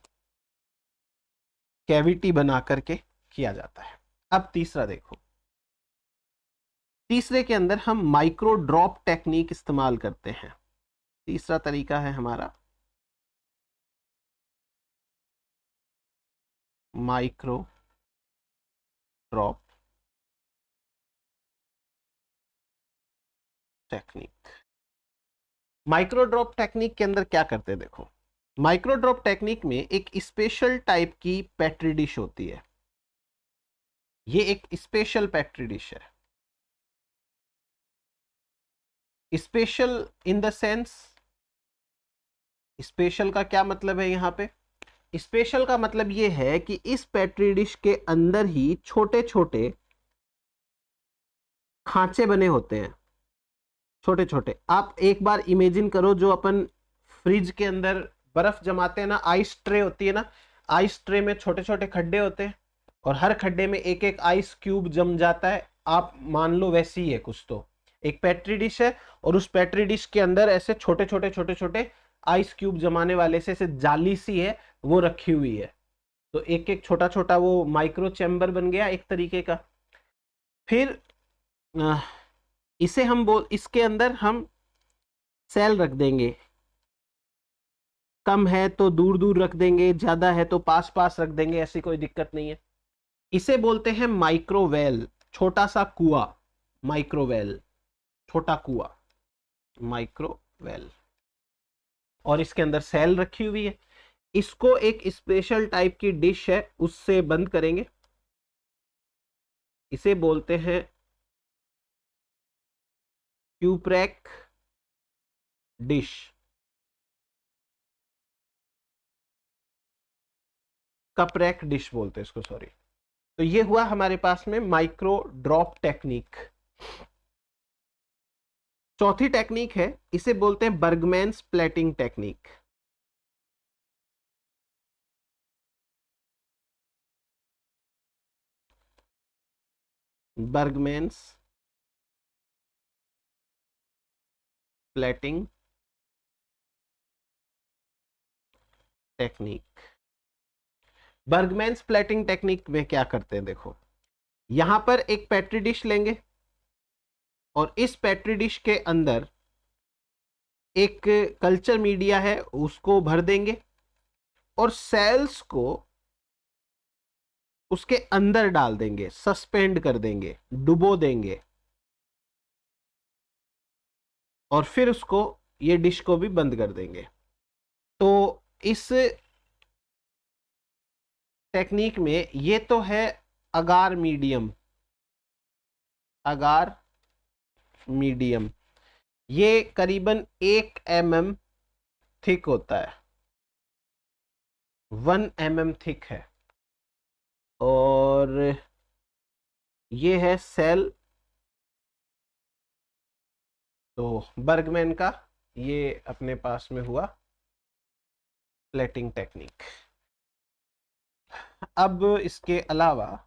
S1: कैविटी बना करके किया जाता है। अब तीसरा देखो, तीसरे के अंदर हम माइक्रो ड्रॉप टेक्निक इस्तेमाल करते हैं। तीसरा तरीका है हमारा micro drop technique. Micro drop technique के अंदर क्या करते हैं, देखो माइक्रो ड्रॉप टेक्निक में एक स्पेशल टाइप की पेट्री डिश होती है। ये एक स्पेशल पेट्री डिश है। Special in the sense, special का क्या मतलब है यहां पे, स्पेशल का मतलब ये है कि इस पेट्री डिश के अंदर ही छोटे छोटे खांचे बने होते हैं, छोटे छोटे। आप एक बार इमेजिन करो, जो अपन फ्रिज के अंदर बर्फ जमाते हैं ना, आइस ट्रे होती है ना, आइस ट्रे में छोटे छोटे खड्डे होते हैं, और हर खड्डे में एक एक आइस क्यूब जम जाता है। आप मान लो वैसे ही है कुछ। तो एक पेट्री डिश है, और उस पेट्री डिश के अंदर ऐसे छोटे छोटे छोटे छोटे आइस क्यूब जमाने वाले से ऐसे जाली सी है वो रखी हुई है। तो एक एक छोटा छोटा वो माइक्रो चैम्बर बन गया एक तरीके का। फिर इसे हम इसके अंदर हम सेल रख देंगे। कम है तो दूर दूर रख देंगे, ज्यादा है तो पास पास रख देंगे, ऐसी कोई दिक्कत नहीं है। इसे बोलते हैं माइक्रोवेल, छोटा सा कुआं। माइक्रोवेल, छोटा कुआं, माइक्रोवेल। और इसके अंदर सेल रखी हुई है। इसको एक स्पेशल टाइप की डिश है उससे बंद करेंगे। इसे बोलते हैं क्यूप्रैक डिश, कपरैक डिश बोलते हैं इसको, सॉरी। तो ये हुआ हमारे पास में माइक्रो ड्रॉप टेक्निक। चौथी टेक्निक है, इसे बोलते हैं Bergmann's plating technique. Bergmann's plating technique. Bergmann's plating technique में क्या करते हैं, देखो यहां पर एक पेट्री डिश लेंगे, और इस पेट्री डिश के अंदर एक कल्चर मीडिया है उसको भर देंगे, और सेल्स को उसके अंदर डाल देंगे, सस्पेंड कर देंगे, डुबो देंगे, और फिर उसको, ये डिश को भी बंद कर देंगे। तो इस टेक्निक में ये तो है अगार मीडियम, अगार मीडियम, ये करीबन 1 mm थिक होता है, 1 mm थिक है। और ये है सेल, तो बर्गमैन का ये अपने पास में हुआ प्लेटिंग टेक्निक। अब इसके अलावा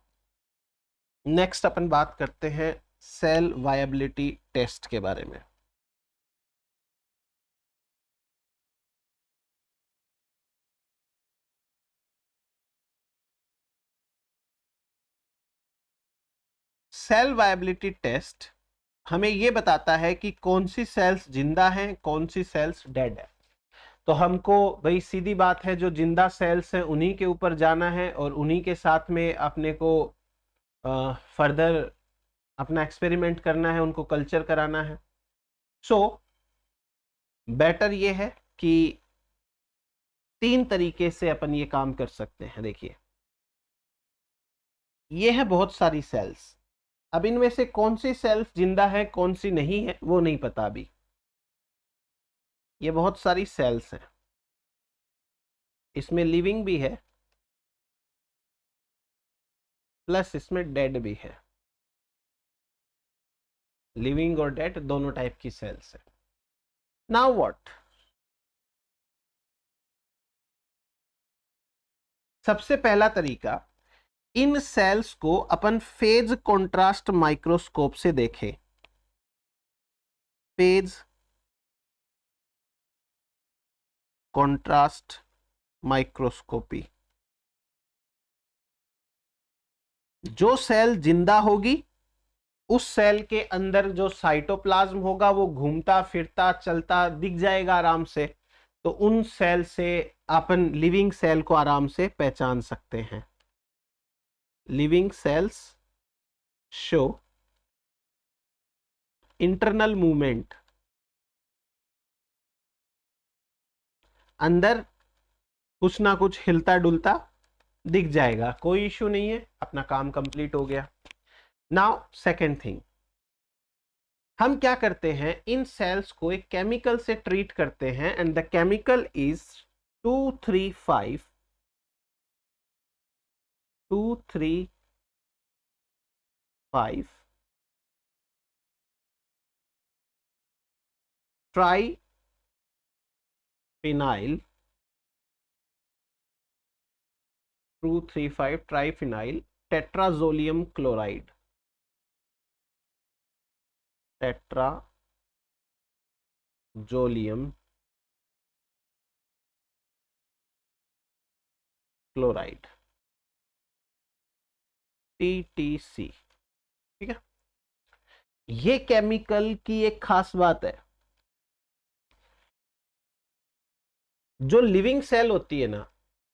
S1: नेक्स्ट अपन बात करते हैं सेल वायबिलिटी टेस्ट के बारे में। सेल वायबिलिटी टेस्ट हमें ये बताता है कि कौन सी सेल्स जिंदा हैं, कौन सी सेल्स डेड है। तो हमको भाई सीधी बात है, जो जिंदा सेल्स हैं उन्हीं के ऊपर जाना है और उन्हीं के साथ में अपने को फर्दर अपना एक्सपेरिमेंट करना है, उनको कल्चर कराना है। सो बेटर ये है कि 3 तरीके से अपन ये काम कर सकते हैं। देखिए ये है बहुत सारी सेल्स, अब इनमें से कौन सी सेल्स जिंदा है कौन सी नहीं है वो नहीं पता अभी। ये बहुत सारी सेल्स हैं, इसमें लिविंग भी है प्लस इसमें डेड भी है, लिविंग और डेड दोनों टाइप की सेल्स है। नाउ व्हाट, सबसे पहला तरीका, इन सेल्स को अपन फेज कॉन्ट्रास्ट माइक्रोस्कोप से देखें। फेज कॉन्ट्रास्ट माइक्रोस्कोपी, जो सेल जिंदा होगी उस सेल के अंदर जो साइटोप्लाज्म होगा वो घूमता फिरता चलता दिख जाएगा आराम से, तो उन सेल से अपन लिविंग सेल को आराम से पहचान सकते हैं। Living cells show internal movement, अंदर कुछ ना कुछ हिलता डुलता दिख जाएगा, कोई इश्यू नहीं है, अपना काम कंप्लीट हो गया। नाउ सेकेंड थिंग, हम क्या करते हैं, इन सेल्स को एक केमिकल से ट्रीट करते हैं and the chemical is 235 triphenyl 235 triphenyl tetrazolium chloride, tetrazolium chloride, TTC। ठीक है, ये केमिकल की एक खास बात है, जो लिविंग सेल होती है ना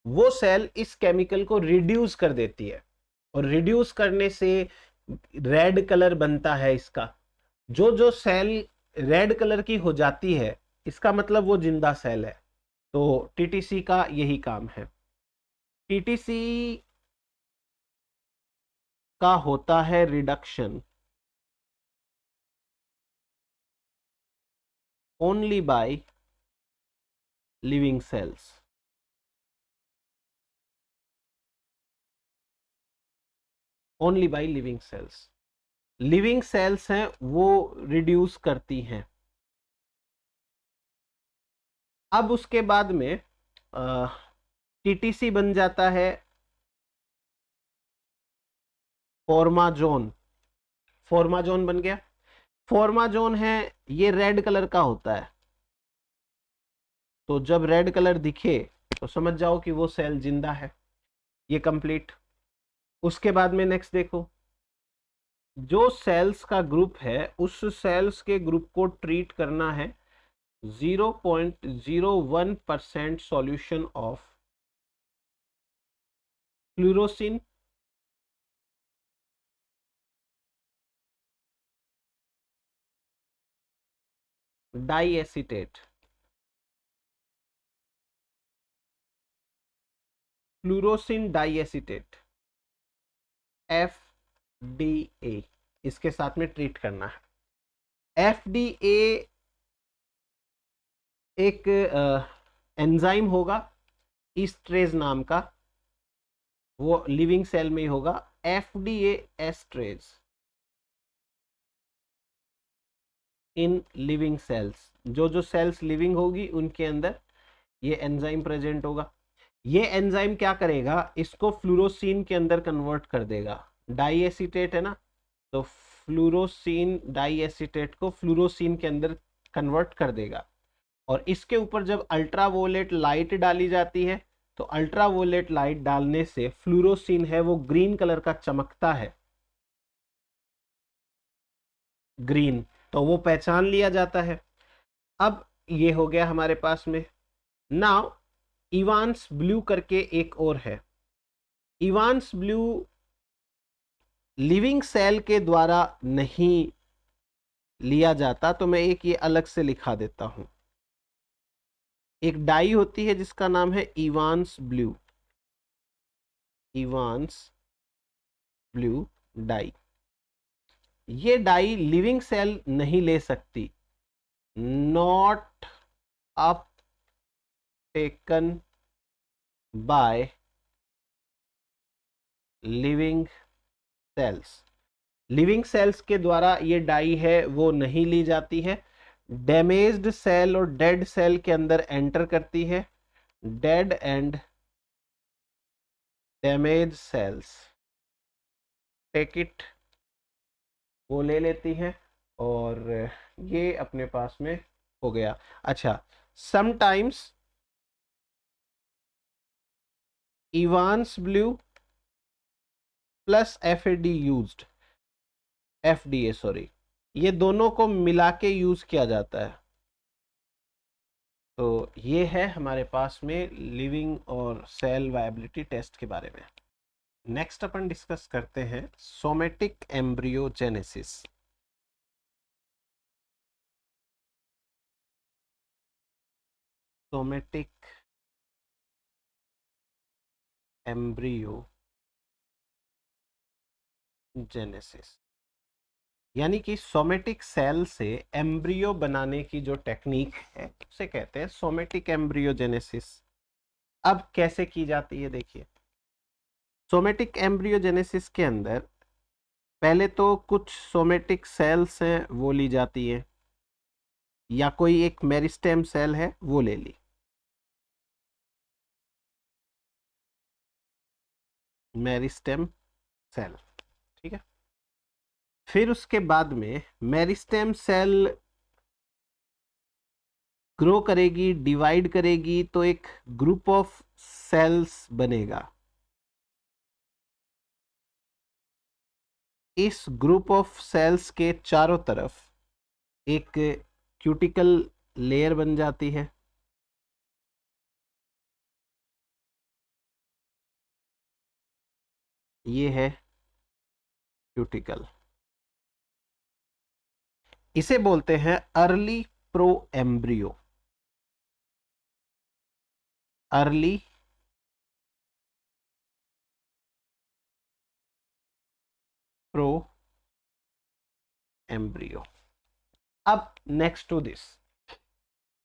S1: वो सेल इस केमिकल को रिड्यूस कर देती है, और रिड्यूस करने से रेड कलर बनता है इसका। जो जो सेल रेड कलर की हो जाती है इसका मतलब वो जिंदा सेल है। तो टीटीसी का यही काम है। टीटीसी का होता है reduction only by living cells, only by living cells. Living cells हैं वो रिड्यूस करती हैं। अब उसके बाद में टीटीसी बन जाता है फॉर्माजोन, फॉर्माजोन बन गया। फॉर्माजोन है ये रेड कलर का होता है, तो जब रेड कलर दिखे तो समझ जाओ कि वो सेल जिंदा है। ये कंप्लीट। उसके बाद में नेक्स्ट देखो, जो सेल्स का ग्रुप है उस सेल्स के ग्रुप को ट्रीट करना है 0.01% solution of fluorescein diacetate, fluorescein diacetate, FDA, इसके साथ में ट्रीट करना है। FDA एक एंजाइम होगा ईस्ट्रेज नाम का, वो लिविंग सेल में ही होगा। FDA esterase in living cells, जो जो सेल्स लिविंग होगी उनके अंदर ये एंजाइम प्रेजेंट होगा। ये एंजाइम क्या करेगा, इसको फ्लोरोसिन के अंदर कन्वर्ट कर देगा। डाइएसिटेट है ना, तो फ्लोरोसिन डाइएसिटेट को फ्लोरोसिन के अंदर कन्वर्ट कर देगा। और इसके ऊपर जब अल्ट्रावोलेट लाइट डाली जाती है, तो अल्ट्रावोलेट लाइट डालने से फ्लोरोसिन है वो ग्रीन कलर का चमकता है, ग्रीन, तो वो पहचान लिया जाता है। अब ये हो गया हमारे पास में। नाउ इवांस ब्लू करके एक और है। इवांस ब्लू लिविंग सेल के द्वारा नहीं लिया जाता, तो मैं एक ये अलग से लिखा देता हूं। एक डाई होती है जिसका नाम है Evans blue, Evans blue die. ये डाई लिविंग सेल नहीं ले सकती, not up taken by living cells. Living cells के द्वारा ये डाई है वो नहीं ली जाती है, डैमेज्ड सेल और डेड सेल के अंदर एंटर करती है। Dead and damage cells take it, वो ले लेती हैं और ये अपने पास में हो गया। अच्छा, sometimes Evans blue plus FDA sorry, ये दोनों को मिला के यूज किया जाता है। तो ये है हमारे पास में लिविंग और सेल वायबिलिटी टेस्ट के बारे में। नेक्स्ट अपन डिस्कस करते हैं सोमेटिक एम्ब्रियोजेनेसिस। सोमेटिक एम्ब्रियोजेनेसिस यानी कि सोमेटिक सेल से एम्ब्रियो बनाने की जो टेक्निक है उसे कहते हैं सोमेटिक एम्ब्रियोजेनेसिस। अब कैसे की जाती है देखिए, सोमेटिक एम्ब्रियोजेनेसिस के अंदर पहले तो कुछ सोमेटिक सेल्स हैं वो ली जाती है, या कोई एक मेरिस्टेम सेल है वो ले ली, मेरिस्टेम सेल, ठीक है। फिर उसके बाद में मेरिस्टेम सेल ग्रो करेगी, डिवाइड करेगी, तो एक ग्रुप ऑफ सेल्स बनेगा। इस ग्रुप ऑफ सेल्स के चारों तरफ एक क्यूटिकल लेयर बन जाती है। ये है क्यूटिकल, इसे बोलते हैं early pro embryo, early pro embryo. अब नेक्स्ट टू दिस,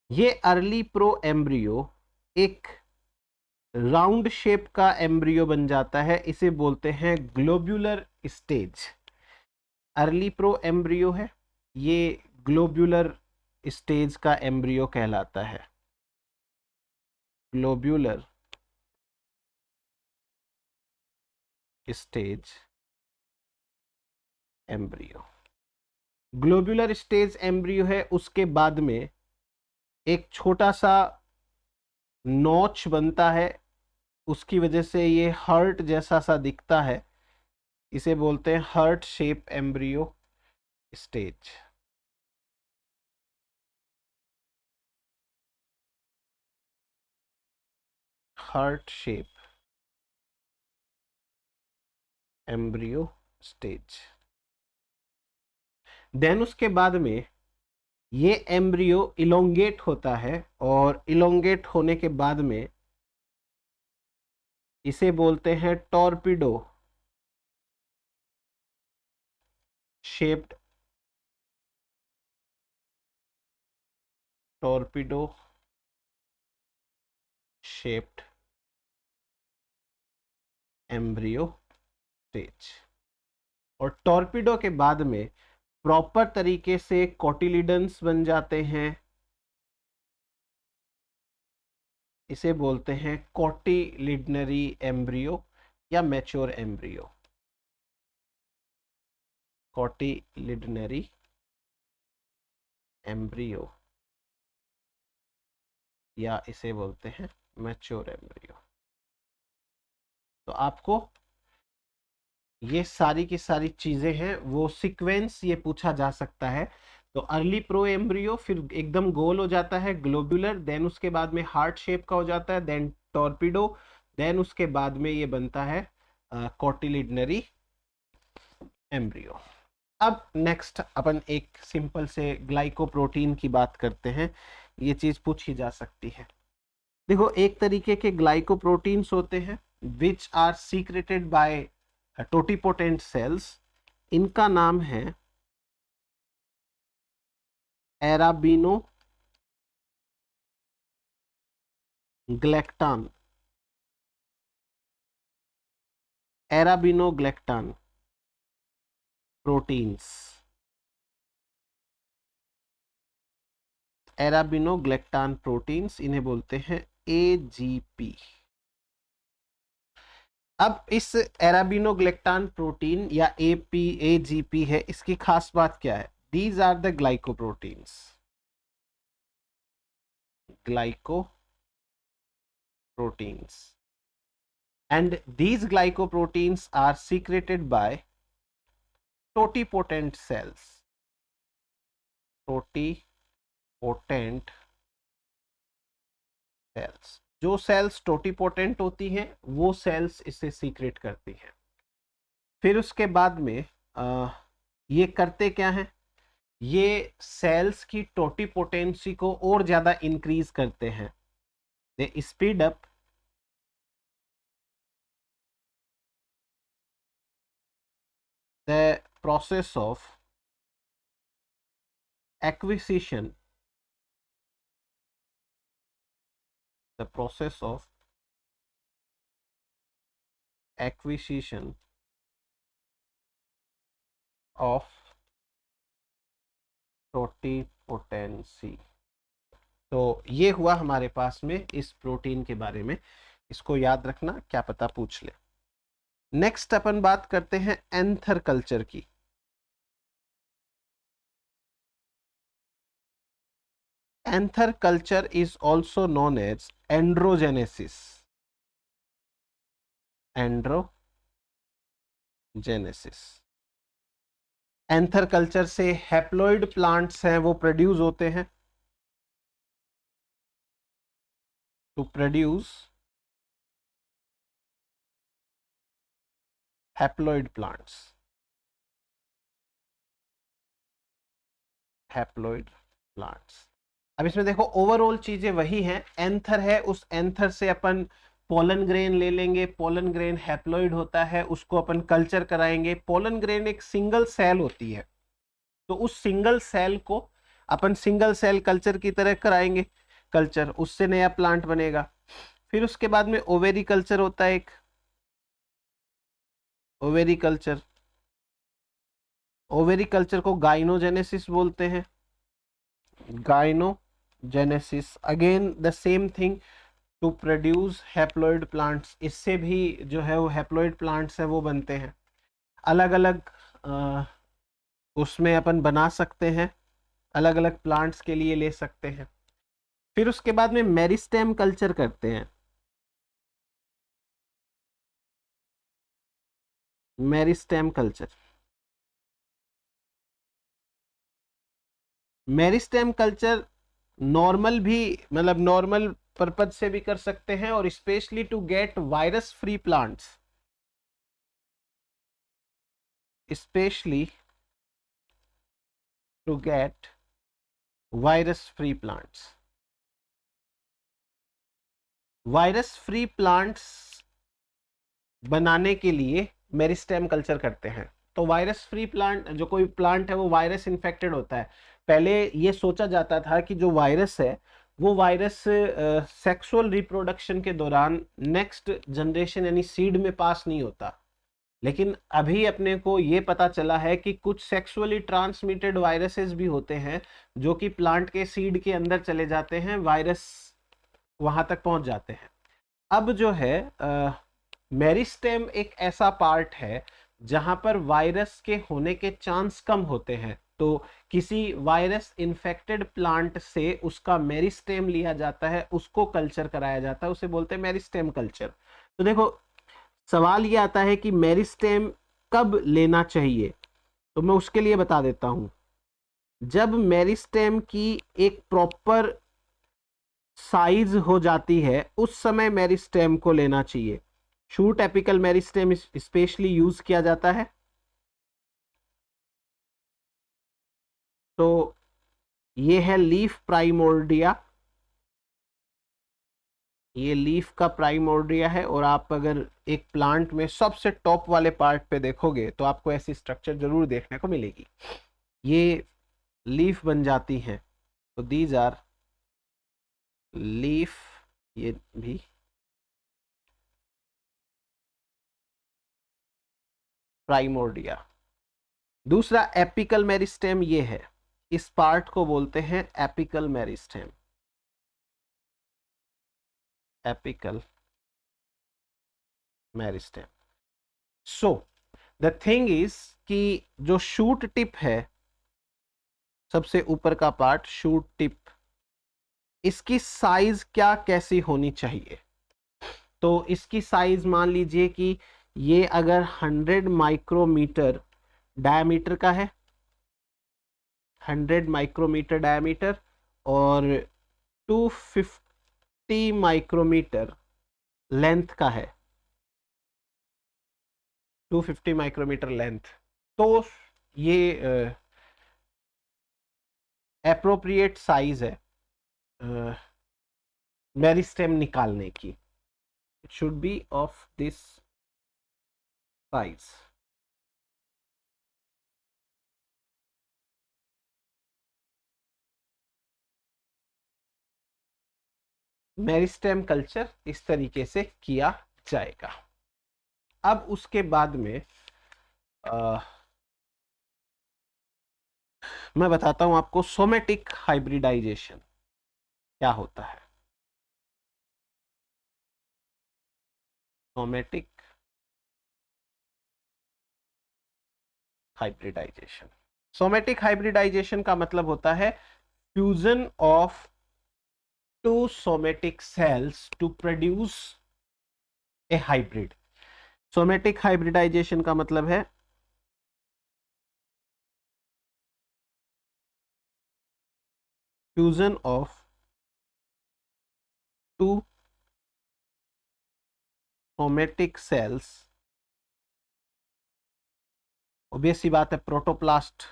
S1: ये अर्ली प्रो एम्ब्रियो एक राउंड शेप का एम्ब्रियो बन जाता है, इसे बोलते हैं globular stage. Early pro embryo है, ये ग्लोब्यूलर स्टेज का एम्ब्रियो कहलाता है, globular stage embryo. Globular stage embryo है, उसके बाद में एक छोटा सा नॉच बनता है, उसकी वजह से ये हर्ट जैसा सा दिखता है, इसे बोलते हैं heart shape embryo stage. Heart shape embryo stage. Then उसके बाद में ये एम्ब्रियो इलोंगेट होता है, और इलोंगेट होने के बाद में इसे बोलते हैं torpedo shaped, torpedo shaped embryo stage. और टॉर्पिडो के बाद में प्रॉपर तरीके से कोटिलिडन्स बन जाते हैं, इसे बोलते हैं कोटिलिडनरी एम्ब्रियो या मैच्योर एम्ब्रियो। कोटिलिडनरी एम्ब्रियो या इसे बोलते हैं मैच्योर एम्ब्रियो। तो आपको ये सारी की सारी चीजें हैं, वो सीक्वेंस ये पूछा जा सकता है। तो अर्ली प्रो एम्ब्रियो, फिर एकदम गोल हो जाता है ग्लोबुलर, देन उसके बाद में हार्ट शेप का हो जाता है, देन टॉर्पिडो, देन उसके बाद में ये बनता है कोटिलिडनरी एम्ब्रियो। अब नेक्स्ट अपन एक सिंपल से ग्लाइकोप्रोटीन की बात करते हैं, ये चीज पूछी जा सकती है। देखो, एक तरीके के ग्लाइकोप्रोटीन्स होते हैं which are secreted by totipotent cells, इनका नाम है एराबिनो ग्लेक्टान, एराबिनोग्लेक्टान प्रोटीन्स, एराबिनोग्लेक्टान प्रोटीन्स, इन्हें बोलते हैं एजीपी। अब इस एराबिनोग्लेक्टान प्रोटीन या एजीपी है, इसकी खास बात क्या है? These are the glycoproteins, glycoproteins, and these glycoproteins are secreted by totipotent cells, totipotent cells। जो सेल्स टोटिपोटेंट होती हैं वो सेल्स इसे सीक्रेट करती हैं। फिर उसके बाद में ये करते क्या हैं? ये सेल्स की टोटिपोटेंसी को और ज्यादा इंक्रीज करते हैं। They speed up the process of acquisition, the process of acquisition of totipotency. तो ये हुआ हमारे पास में इस प्रोटीन के बारे में, इसको याद रखना, क्या पता पूछ ले। नेक्स्ट अपन बात करते हैं एंथर कल्चर की। Anther culture is also known as androgenesis, androgenesis. Anther culture से हैप्लॉइड प्लांट्स हैं वो प्रोड्यूस होते हैं, to produce haploid plants, haploid plants. अब इसमें देखो ओवरऑल चीजें वही हैं, एंथर है, उस एंथर से अपन पोलन ग्रेन ले लेंगे, पोलन ग्रेन हैप्लॉइड होता है, उसको अपन कल्चर कराएंगे। पोलन ग्रेन एक सिंगल सेल होती है, तो उस सिंगल सेल को अपन सिंगल सेल कल्चर की तरह कराएंगे कल्चर, उससे नया प्लांट बनेगा। फिर उसके बाद में ओवेरी कल्चर होता है एक, ओवेरी कल्चर, ओवेरी कल्चर को गाइनोजेनेसिस बोलते हैं, gynogenesis. Again the same thing, to produce haploid plants, इससे भी जो है वो हैप्लॉइड प्लांट्स है वो बनते हैं। अलग अलग उसमें अपन बना सकते हैं, अलग अलग प्लांट्स के लिए ले सकते हैं। फिर उसके बाद में मेरिस्टेम कल्चर करते हैं, meristem culture. Meristem culture normal भी, मतलब नॉर्मल पर्पज से भी कर सकते हैं, और specially to get virus free plants, specially to get virus free plants. Virus free plants बनाने के लिए मेरिस्टेम कल्चर करते हैं। तो वायरस फ्री प्लांट, जो कोई प्लांट है वो वायरस इन्फेक्टेड होता है, पहले ये सोचा जाता था कि जो वायरस है वो वायरस सेक्सुअल रिप्रोडक्शन के दौरान नेक्स्ट जनरेशन यानी सीड में पास नहीं होता। लेकिन अभी अपने को ये पता चला है कि कुछ सेक्सुअली ट्रांसमिटेड वायरसेस भी होते हैं जो कि प्लांट के सीड के अंदर चले जाते हैं, वायरस वहां तक पहुंच जाते हैं। अब जो है मेरिस्टेम एक ऐसा पार्ट है जहां पर वायरस के होने के चांस कम होते हैं। तो किसी वायरस इन्फेक्टेड प्लांट से उसका मेरिस्टेम लिया जाता है, उसको कल्चर कराया जाता है, उसे बोलते हैं मेरिस्टेम कल्चर। तो देखो सवाल ये आता है कि मेरिस्टेम कब लेना चाहिए, तो मैं उसके लिए बता देता हूं। जब मेरिस्टेम की एक प्रॉपर साइज हो जाती है उस समय मेरिस्टेम को लेना चाहिए। Shoot apical meristem specially use किया जाता है। तो ये है लीफ प्राइमोर्डिया, ये लीफ का प्राइमोर्डिया है। और आप अगर एक प्लांट में सबसे टॉप वाले पार्ट पे देखोगे तो आपको ऐसी स्ट्रक्चर जरूर देखने को मिलेगी, ये लीफ बन जाती हैं। तो दीज आर लीफ, ये भी प्राइमोर्डिया। दूसरा एपिकल मेरिस्टेम ये है, इस पार्ट को बोलते हैं apical meristem, apical meristem. So the thing is कि जो शूट टिप है, सबसे ऊपर का पार्ट शूट टिप, इसकी साइज क्या कैसी होनी चाहिए। तो इसकी साइज मान लीजिए कि ये अगर 100 माइक्रोमीटर डायमीटर का है, 100 माइक्रोमीटर डायमीटर, और 250 माइक्रोमीटर लेंथ का है, 250 माइक्रोमीटर लेंथ, तो ये एप्रोप्रिएट साइज है मेरिस्टेम निकालने की। It should be of this size. Meristem culture इस तरीके से किया जाएगा। अब उसके बाद में मैं बताता हूं आपको सोमेटिक हाइब्रिडाइजेशन क्या होता है। सोमेटिक हाइब्रिडाइजेशन, सोमेटिक हाइब्रिडाइजेशन का मतलब होता है fusion of two somatic cells to produce a hybrid. Somatic hybridisation का मतलब है fusion of two somatic cells, obvious सी बात है प्रोटोप्लास्ट,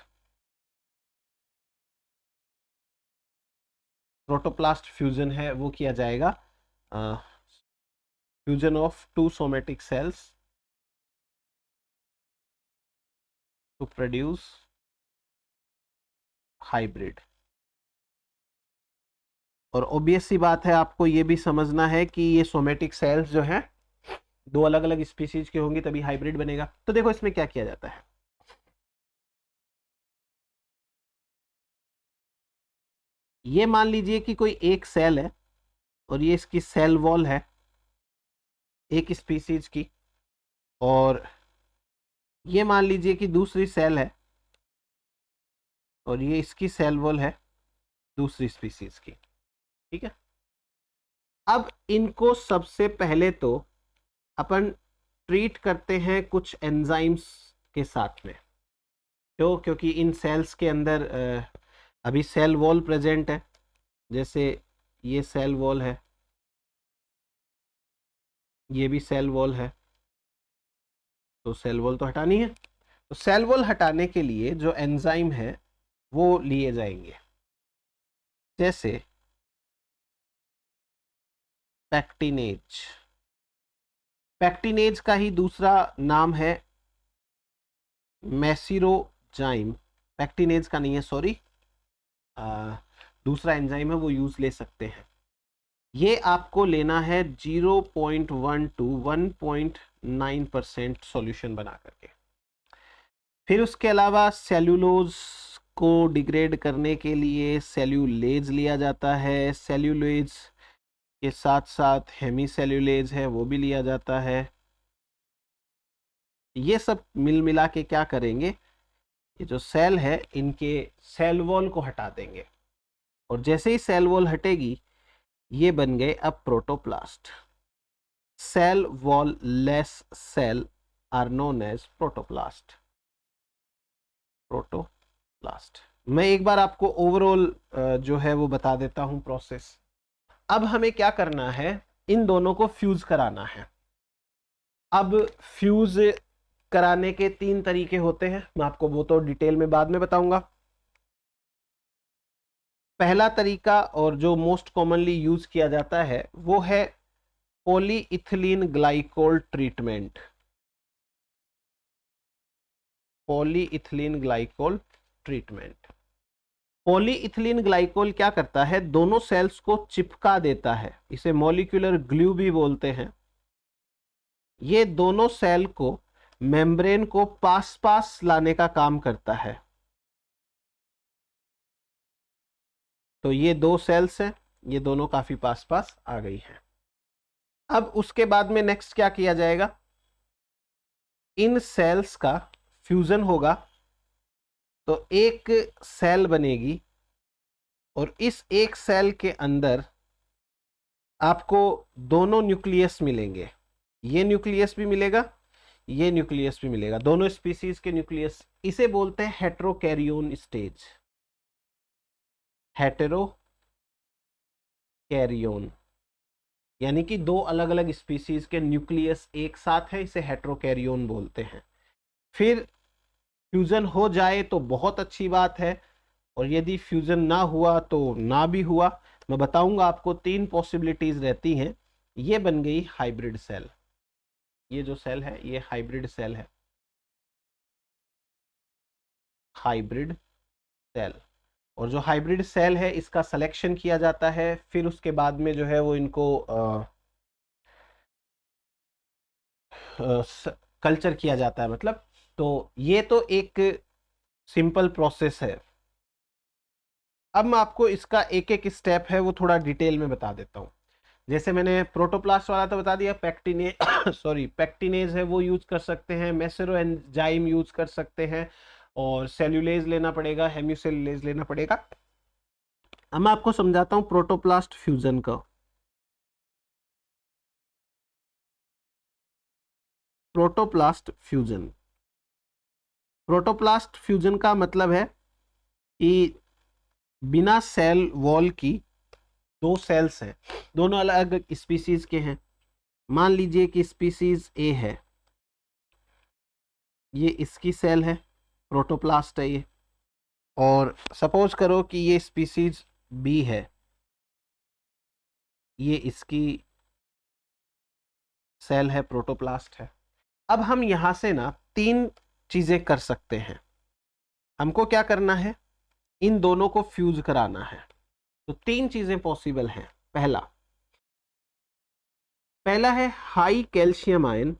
S1: प्रोटोप्लास्ट फ्यूजन है वो किया जाएगा, fusion of two somatic cells to produce hybrid. और ऑब्वियस सी बात है आपको ये भी समझना है कि ये सोमेटिक सेल्स जो हैं दो अलग अलग स्पीसीज के होंगे तभी हाइब्रिड बनेगा। तो देखो इसमें क्या किया जाता है, ये मान लीजिए कि कोई एक सेल है और ये इसकी सेल वॉल है एक स्पीसीज की, और ये मान लीजिए कि दूसरी सेल है और ये इसकी सेल वॉल है दूसरी स्पीसीज की। ठीक है, अब इनको सबसे पहले तो अपन ट्रीट करते हैं कुछ एंजाइम्स के साथ में। क्यों? क्योंकि इन सेल्स के अंदर अभी सेल वॉल प्रेजेंट है, जैसे ये सेल वॉल है, ये भी सेल वॉल है, तो सेल वॉल तो हटानी है। तो सेल वॉल हटाने के लिए जो एंजाइम है वो लिए जाएंगे, जैसे पैक्टिनेज, पैक्टिनेज का ही दूसरा नाम है मेसिरोजाइम। पैक्टिनेज का नहीं है, सॉरी, दूसरा एंजाइम है, वो यूज ले सकते हैं। ये आपको लेना है 0.1 to 1.9% सॉल्यूशन बना करके। फिर उसके अलावा सेल्यूलोज को डिग्रेड करने के लिए सेल्यूलेज लिया जाता है। सेल्यूलेज के साथ साथ हेमी सेल्यूलेज है, वो भी लिया जाता है। ये सब मिल मिला के क्या करेंगे, ये जो सेल है इनके सेल वॉल को हटा देंगे, और जैसे ही सेल वॉल हटेगी ये बन गए अब protoplast. Cell wall less cell are known as protoplast. Protoplast. मैं एक बार आपको ओवरऑल जो है वो बता देता हूं प्रोसेस। अब हमें क्या करना है, इन दोनों को फ्यूज कराना है। अब फ्यूज कराने के 3 तरीके होते हैं, मैं आपको वो तो डिटेल में बाद में बताऊंगा। पहला तरीका और जो मोस्ट कॉमनली यूज किया जाता है वो है polyethylene glycol treatment. Polyethylene glycol treatment. Polyethylene glycol क्या करता है, दोनों सेल्स को चिपका देता है, इसे मॉलिक्यूलर ग्लू भी बोलते हैं। ये दोनों सेल को मेम्ब्रेन को पास पास लाने का काम करता है। तो ये 2 सेल्स हैं, ये दोनों काफी पास पास आ गई हैं। अब उसके बाद में नेक्स्ट क्या किया जाएगा, इन सेल्स का फ्यूजन होगा तो एक सेल बनेगी, और इस एक सेल के अंदर आपको दोनों न्यूक्लियस मिलेंगे। ये न्यूक्लियस भी मिलेगा, ये न्यूक्लियस भी मिलेगा, दोनों स्पीसीज के न्यूक्लियस। इसे बोलते हैं हेटेरोकैरियोन स्टेज। हेटेरोकैरियोन यानी कि 2 अलग अलग स्पीसीज के न्यूक्लियस एक साथ है, इसे हेटेरोकैरियोन बोलते हैं। फिर फ्यूजन हो जाए तो बहुत अच्छी बात है, और यदि फ्यूजन ना हुआ तो ना भी हुआ। मैं बताऊंगा आपको 3 पॉसिबिलिटीज रहती हैं। ये बन गई हाइब्रिड सेल। ये जो सेल है ये हाइब्रिड सेल है, हाइब्रिड सेल। और जो हाइब्रिड सेल है इसका सिलेक्शन किया जाता है, फिर उसके बाद में जो है वो इनको कल्चर किया जाता है, मतलब। तो ये तो एक सिंपल प्रोसेस है। अब मैं आपको इसका एक एक स्टेप है वो थोड़ा डिटेल में बता देता हूँ। जैसे मैंने प्रोटोप्लास्ट वाला तो बता दिया, पैक्टिनेज सॉरी पैक्टिनेज है वो यूज कर सकते हैं, मेसेरो एंजाइम यूज कर सकते हैं, और सेल्यूलेज लेना पड़ेगा, हेम्यूसेल्यूलेज लेना पड़ेगा। अब मैं आपको समझाता हूँ प्रोटोप्लास्ट फ्यूजन का। प्रोटोप्लास्ट फ्यूजन, प्रोटोप्लास्ट फ्यूजन का मतलब है कि बिना सेल वॉल की 2 सेल्स हैं, दोनों अलग अलग स्पीसीज के हैं। मान लीजिए कि स्पीसीज ए है, ये इसकी सेल है, प्रोटोप्लास्ट है ये। और सपोज करो कि ये स्पीसीज बी है, ये इसकी सेल है, प्रोटोप्लास्ट है। अब हम यहां से ना 3 चीजें कर सकते हैं। हमको क्या करना है, इन दोनों को फ्यूज कराना है। तो 3 चीजें पॉसिबल हैं। पहला है हाई कैल्शियम आयन,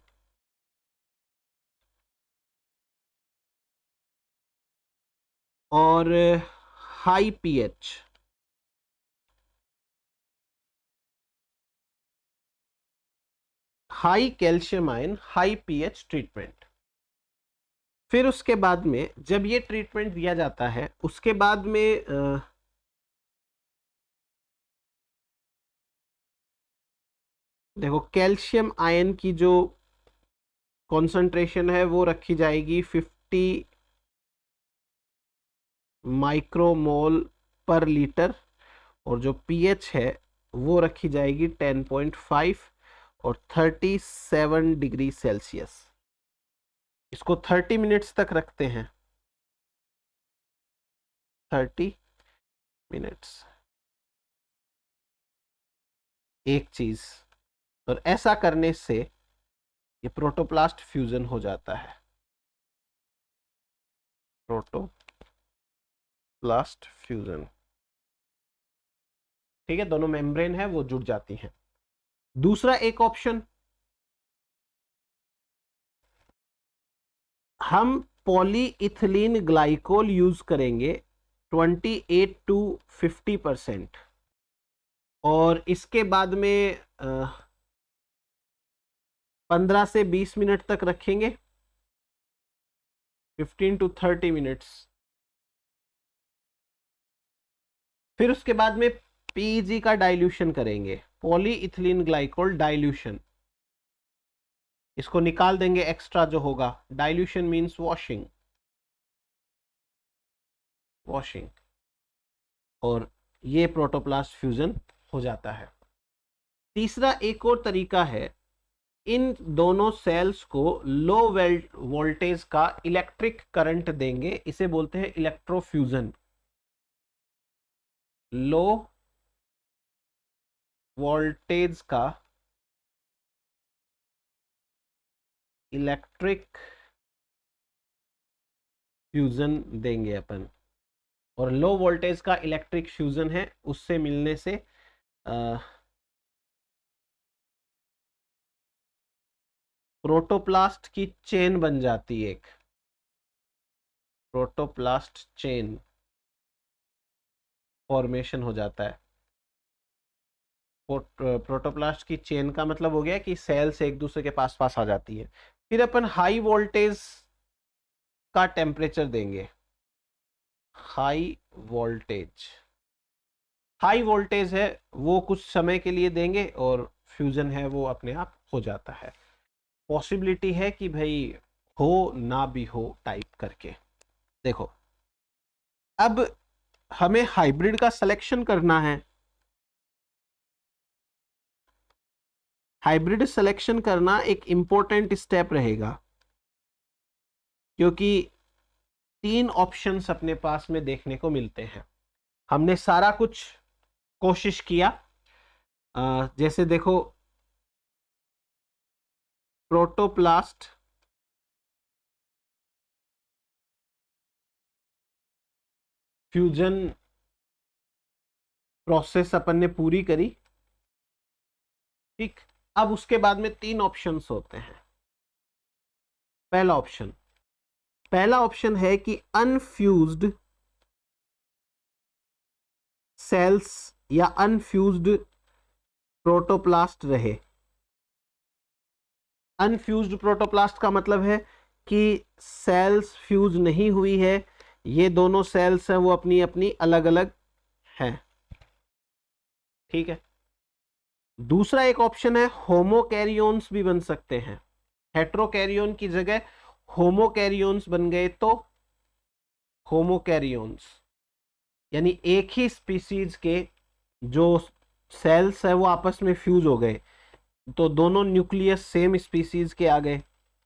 S1: और high pH. High calcium ion, high pH treatment. फिर उसके बाद में जब ये ट्रीटमेंट दिया जाता है उसके बाद में देखो कैल्शियम आयन की जो कॉन्सेंट्रेशन है वो रखी जाएगी 50 माइक्रोमोल पर लीटर, और जो पीएच है वो रखी जाएगी 10.5 और 37 डिग्री सेल्सियस। इसको 30 मिनट्स तक रखते हैं, 30 मिनट्स। एक चीज, और ऐसा करने से ये प्रोटोप्लास्ट फ्यूजन हो जाता है, प्रोटोप्लास्ट फ्यूजन। ठीक है, दोनों मेम्ब्रेन है वो जुड़ जाती हैं। दूसरा एक ऑप्शन, हम पॉलीइथिलीन ग्लाइकोल यूज करेंगे 28 to 50%, और इसके बाद में 15 से 20 मिनट तक रखेंगे, 15 to 30 मिनट्स। फिर उसके बाद में पीजी का डाइल्यूशन करेंगे, पॉलीइथिलीन ग्लाइकोल डाइल्यूशन। इसको निकाल देंगे एक्स्ट्रा जो होगा। डाइल्यूशन मींस वॉशिंग, और ये प्रोटोप्लास्ट फ्यूजन हो जाता है। तीसरा एक और तरीका है, इन दोनों सेल्स को लो वोल्टेज का इलेक्ट्रिक करंट देंगे, इसे बोलते हैं इलेक्ट्रोफ्यूजन। लो वोल्टेज का इलेक्ट्रिक फ्यूजन देंगे अपन, और लो वोल्टेज का इलेक्ट्रिक फ्यूजन है, उससे मिलने से प्रोटोप्लास्ट की चेन बन जाती है, एक प्रोटोप्लास्ट चेन फॉर्मेशन हो जाता है। प्रोटोप्लास्ट की चेन का मतलब हो गया कि सेल्स एक दूसरे के पास पास आ जाती है। फिर अपन हाई वोल्टेज का टेम्परेचर देंगे, हाई वोल्टेज है वो कुछ समय के लिए देंगे, और फ्यूजन है वो अपने आप हो जाता है। पॉसिबिलिटी है कि भाई हो ना भी हो टाइप करके। देखो, अब हमें हाइब्रिड का सिलेक्शन करना है। हाइब्रिड सिलेक्शन करना एक इंपॉर्टेंट स्टेप रहेगा, क्योंकि 3 ऑप्शंस अपने पास में देखने को मिलते हैं। हमने सारा कुछ कोशिश किया, जैसे देखो, प्रोटोप्लास्ट फ्यूजन प्रोसेस अपन ने पूरी करी। ठीक, अब उसके बाद में 3 ऑप्शंस होते हैं। पहला ऑप्शन है कि अनफ्यूज्ड सेल्स या अनफ्यूज्ड प्रोटोप्लास्ट रहे। अनफ्यूज्ड प्रोटोप्लास्ट का मतलब है कि सेल्स फ्यूज नहीं हुई है, ये दोनों सेल्स हैं वो अपनी अपनी अलग अलग हैं। ठीक है। दूसरा एक ऑप्शन है, होमोकैरियोन्स भी बन सकते हैं। हेट्रोकैरियोन की जगह होमोकैरियोन्स बन गए तो होमोकैरियोन्स, यानी एक ही स्पीसीज के जो सेल्स है वो आपस में फ्यूज हो गए, तो दोनों न्यूक्लियस सेम स्पीसीज के आ गए।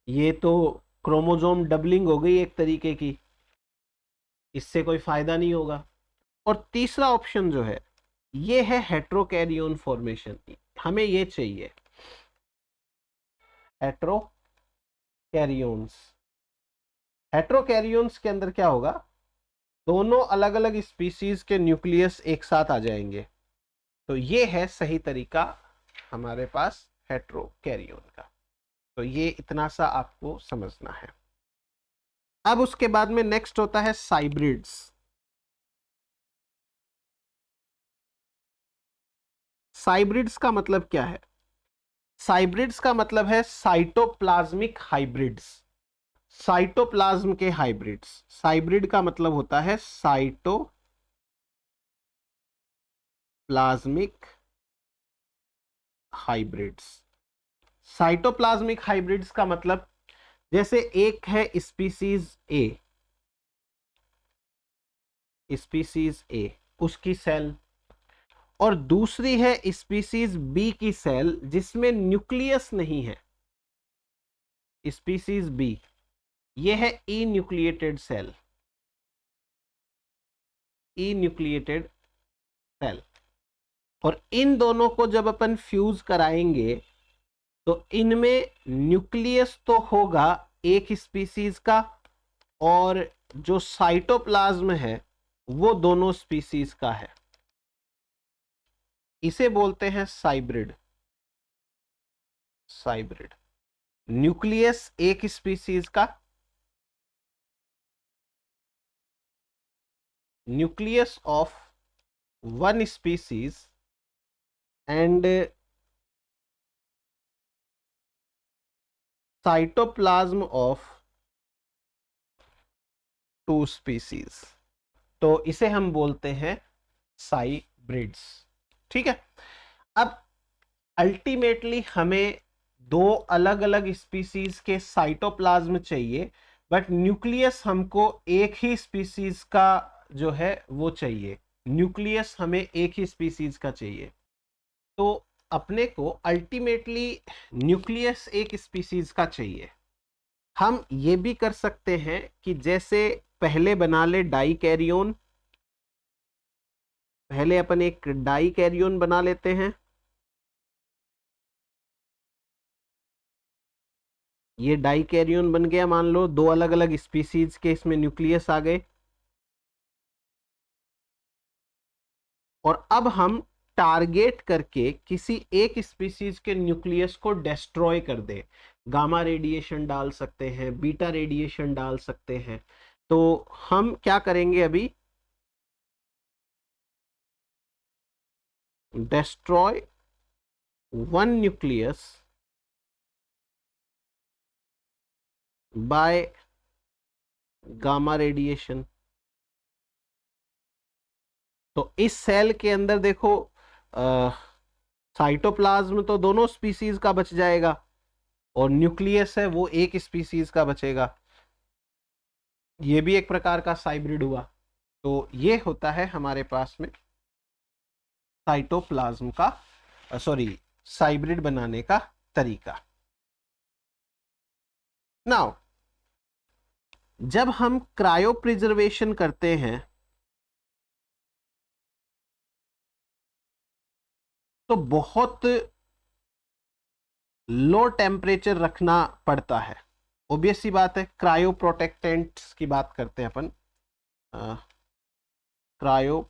S1: ये तो क्रोमोसोम डबलिंग हो गई एक तरीके की, इससे कोई फायदा नहीं होगा। और तीसरा ऑप्शन जो है ये है हेट्रोकैरियोन फॉर्मेशन, हमें ये चाहिए हेट्रोकैरियोन्स। हेट्रोकैरियोन्स के अंदर क्या होगा, दोनों अलग अलग स्पीसीज के न्यूक्लियस एक साथ आ जाएंगे। तो ये है सही तरीका हमारे पास हेट्रोकैरियोन का। तो ये इतना सा आपको समझना है। अब उसके बाद में नेक्स्ट होता है साइब्रिड्स। साइब्रिड्स का मतलब क्या है? साइब्रिड्स का मतलब है साइटोप्लाज्मिक हाइब्रिड्स। साइटोप्लाज्म के हाइब्रिड्स। साइब्रिड का मतलब होता है साइटोप्लाज्मिक हाइब्रिड्स। साइटोप्लाज्मिक हाइब्रिड्स का मतलब, जैसे एक है स्पीसीज ए उसकी सेल, और दूसरी है स्पीसीज बी की सेल जिसमें न्यूक्लियस नहीं है। स्पीसीज बी, ये है ई न्यूक्लिएटेड सेल, और इन दोनों को जब अपन फ्यूज कराएंगे तो इनमें न्यूक्लियस तो होगा एक स्पीसीज का, और जो साइटोप्लाज्म है वो दोनों स्पीसीज का है। इसे बोलते हैं साइब्रिड। साइब्रिड, न्यूक्लियस एक स्पीसीज का, nucleus of one species and cytoplasm of two species. तो इसे हम बोलते हैं साइब्रिड्स। ठीक है। अब अल्टीमेटली हमें दो अलग अलग स्पीसीज के साइटोप्लाज्म चाहिए, बट न्यूक्लियस हमको एक ही स्पीसीज का जो है वो चाहिए। न्यूक्लियस हमें एक ही स्पीसीज का चाहिए। तो अपने को अल्टीमेटली न्यूक्लियस एक स्पीसीज का चाहिए। हम ये भी कर सकते हैं कि जैसे पहले बना ले डाई कैरियोन, पहले अपन एक डाई कैरियोन बना लेते हैं। ये डाई कैरियोन बन गया, मान लो दो अलग अलग स्पीसीज के इसमें न्यूक्लियस आ गए। और अब हम टारगेट करके किसी एक स्पीसीज के न्यूक्लियस को डिस्ट्रॉय कर दे। गामा रेडिएशन डाल सकते हैं, बीटा रेडिएशन डाल सकते हैं। तो हम क्या करेंगे अभी, destroy one nucleus by gamma radiation. तो इस सेल के अंदर देखो साइटोप्लाज्म तो दोनों स्पीसीज का बच जाएगा, और न्यूक्लियस है वो एक स्पीसीज का बचेगा। ये भी एक प्रकार का साइब्रिड हुआ। तो ये होता है हमारे पास में साइटोप्लाज्म का साइब्रिड बनाने का तरीका। नाउ जब हम क्रायो प्रिजर्वेशन करते हैं तो बहुत लो टेम्परेचर रखना पड़ता है। ऑब्वियस सी बात है, क्रायो प्रोटेक्टेंट्स की बात करते हैं अपन। क्रायो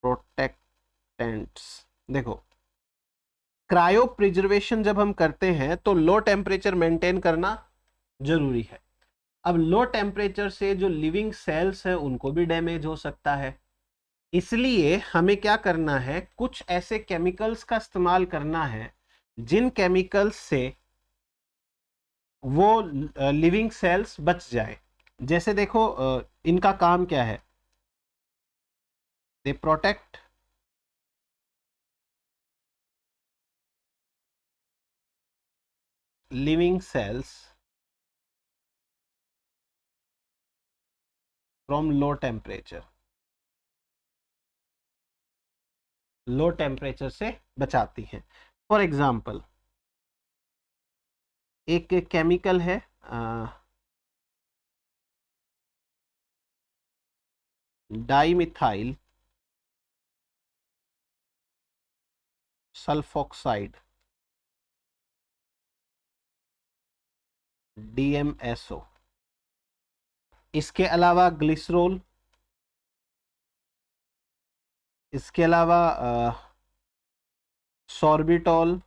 S1: प्रोटेक्टेंट्स, देखो क्रायो प्रिजर्वेशन जब हम करते हैं तो लो टेम्परेचर मेंटेन करना जरूरी है। अब लो टेम्परेचर से जो लिविंग सेल्स हैं उनको भी डैमेज हो सकता है। इसलिए हमें क्या करना है, कुछ ऐसे केमिकल्स का इस्तेमाल करना है जिन केमिकल्स से वो लिविंग सेल्स बच जाए। जैसे देखो इनका काम क्या है, they protect living cells from low temperature. Low temperature से बचाती हैं। फॉर एग्जाम्पल एक केमिकल है डाइमिथाइल सल्फोक्साइड, DMSO। इसके अलावा ग्लिसरॉल, इसके अलावा सॉर्बिटॉल,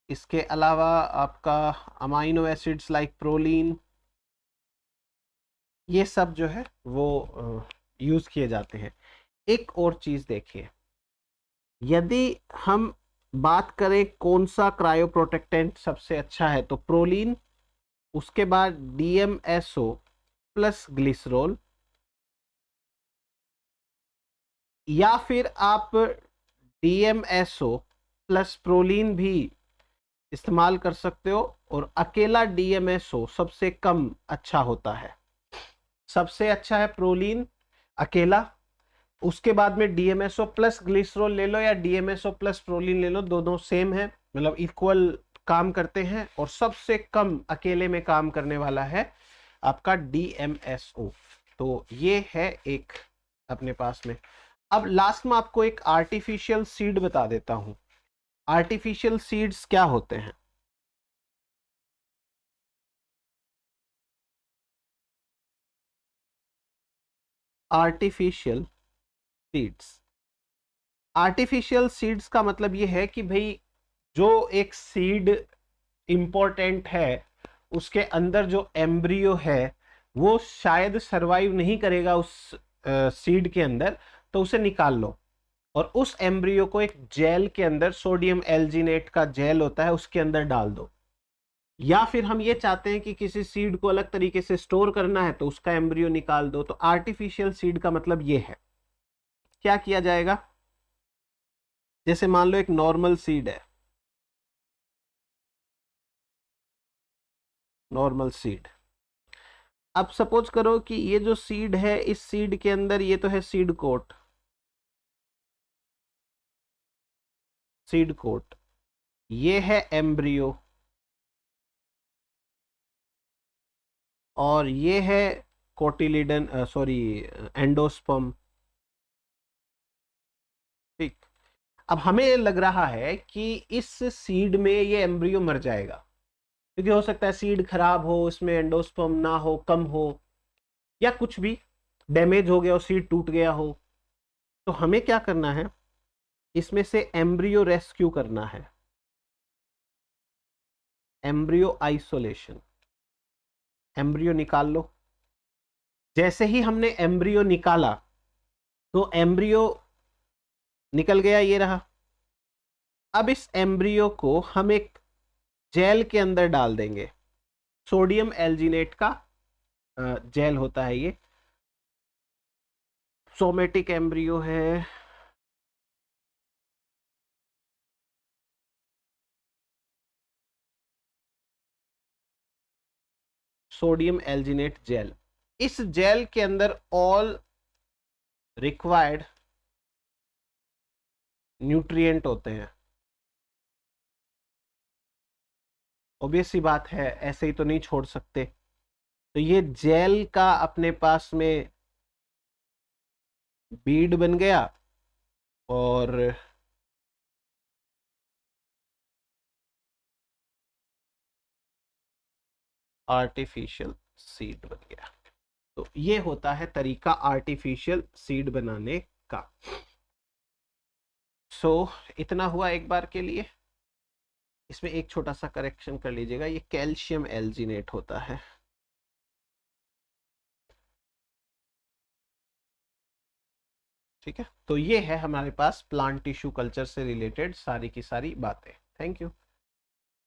S1: इसके अलावा आपका अमाइनो एसिड्स लाइक प्रोलीन, ये सब जो है वो यूज किए जाते हैं। एक और चीज देखिए, यदि हम बात करें कौन सा क्रायो प्रोटेक्टेंट सबसे अच्छा है, तो प्रोलीन, उसके बाद DMSO प्लस ग्लिसरॉल, या फिर आप DMSO प्लस प्रोलीन भी इस्तेमाल कर सकते हो। और अकेला DMSO सबसे कम अच्छा होता है। सबसे अच्छा है प्रोलीन अकेला, उसके बाद में DMSO प्लस ग्लिसरॉल ले लो या DMSO प्लस प्रोलीन ले लो, दोनों सेम है, मतलब इक्वल काम करते हैं। और सबसे कम अकेले में काम करने वाला है आपका DMSO। तो ये है एक अपने पास में। अब लास्ट में आपको एक आर्टिफिशियल सीड बता देता हूं। आर्टिफिशियल सीड्स क्या होते हैं? आर्टिफिशियल सीड्स, आर्टिफिशियल सीड्स का मतलब ये है कि भाई जो एक सीड इंपॉर्टेंट है, उसके अंदर जो एम्ब्रियो है वो शायद सरवाइव नहीं करेगा उस सीड के अंदर, तो उसे निकाल लो और उस एम्ब्रियो को एक जेल के अंदर, सोडियम एल्जिनेट का जेल होता है उसके अंदर डाल दो। या फिर हम ये चाहते हैं कि किसी सीड को अलग तरीके से स्टोर करना है तो उसका एम्ब्रियो निकाल दो। तो आर्टिफिशियल सीड का मतलब ये है। क्या किया जाएगा? जैसे मान लो एक नॉर्मल सीड है, नॉर्मल सीड। अब सपोज करो कि ये जो सीड है, इस सीड के अंदर ये तो है सीड कोट, सीड कोट, ये है एम्ब्रियो, और ये है कोटिलिडन, सॉरी, एंडोस्पर्म। ठीक। अब हमें लग रहा है कि इस सीड में ये एम्ब्रियो मर जाएगा, क्योंकि हो सकता है सीड खराब हो, इसमें एंडोस्पर्म ना हो, कम हो, या कुछ भी डैमेज हो गया हो, सीड टूट गया हो। तो हमें क्या करना है, इसमें से एम्ब्रियो रेस्क्यू करना है, एम्ब्रियो आइसोलेशन। एम्ब्रियो निकाल लो। जैसे ही हमने एम्ब्रियो निकाला तो एम्ब्रियो निकल गया, ये रहा। अब इस एम्ब्रियो को हम एक जेल के अंदर डाल देंगे, सोडियम एल्जिनेट का जेल होता है ये, सोमेटिक एम्ब्रियो है। सोडियम एल्जिनेट जेल, इस जेल के अंदर ऑल रिक्वायर्ड न्यूट्रिएंट होते हैं। ऑब्वियस सी बात है, ऐसे ही तो नहीं छोड़ सकते। तो ये जेल का अपने पास में बीड बन गया और आर्टिफिशियल सीड बन गया। तो ये होता है तरीका आर्टिफिशियल सीड बनाने का। सो इतना हुआ एक बार के लिए। इसमें एक छोटा सा करेक्शन कर लीजिएगा, ये कैल्शियम एल्जिनेट होता है। ठीक है, तो ये है हमारे पास प्लांट टिश्यू कल्चर से रिलेटेड सारी की सारी बातें। Thank you.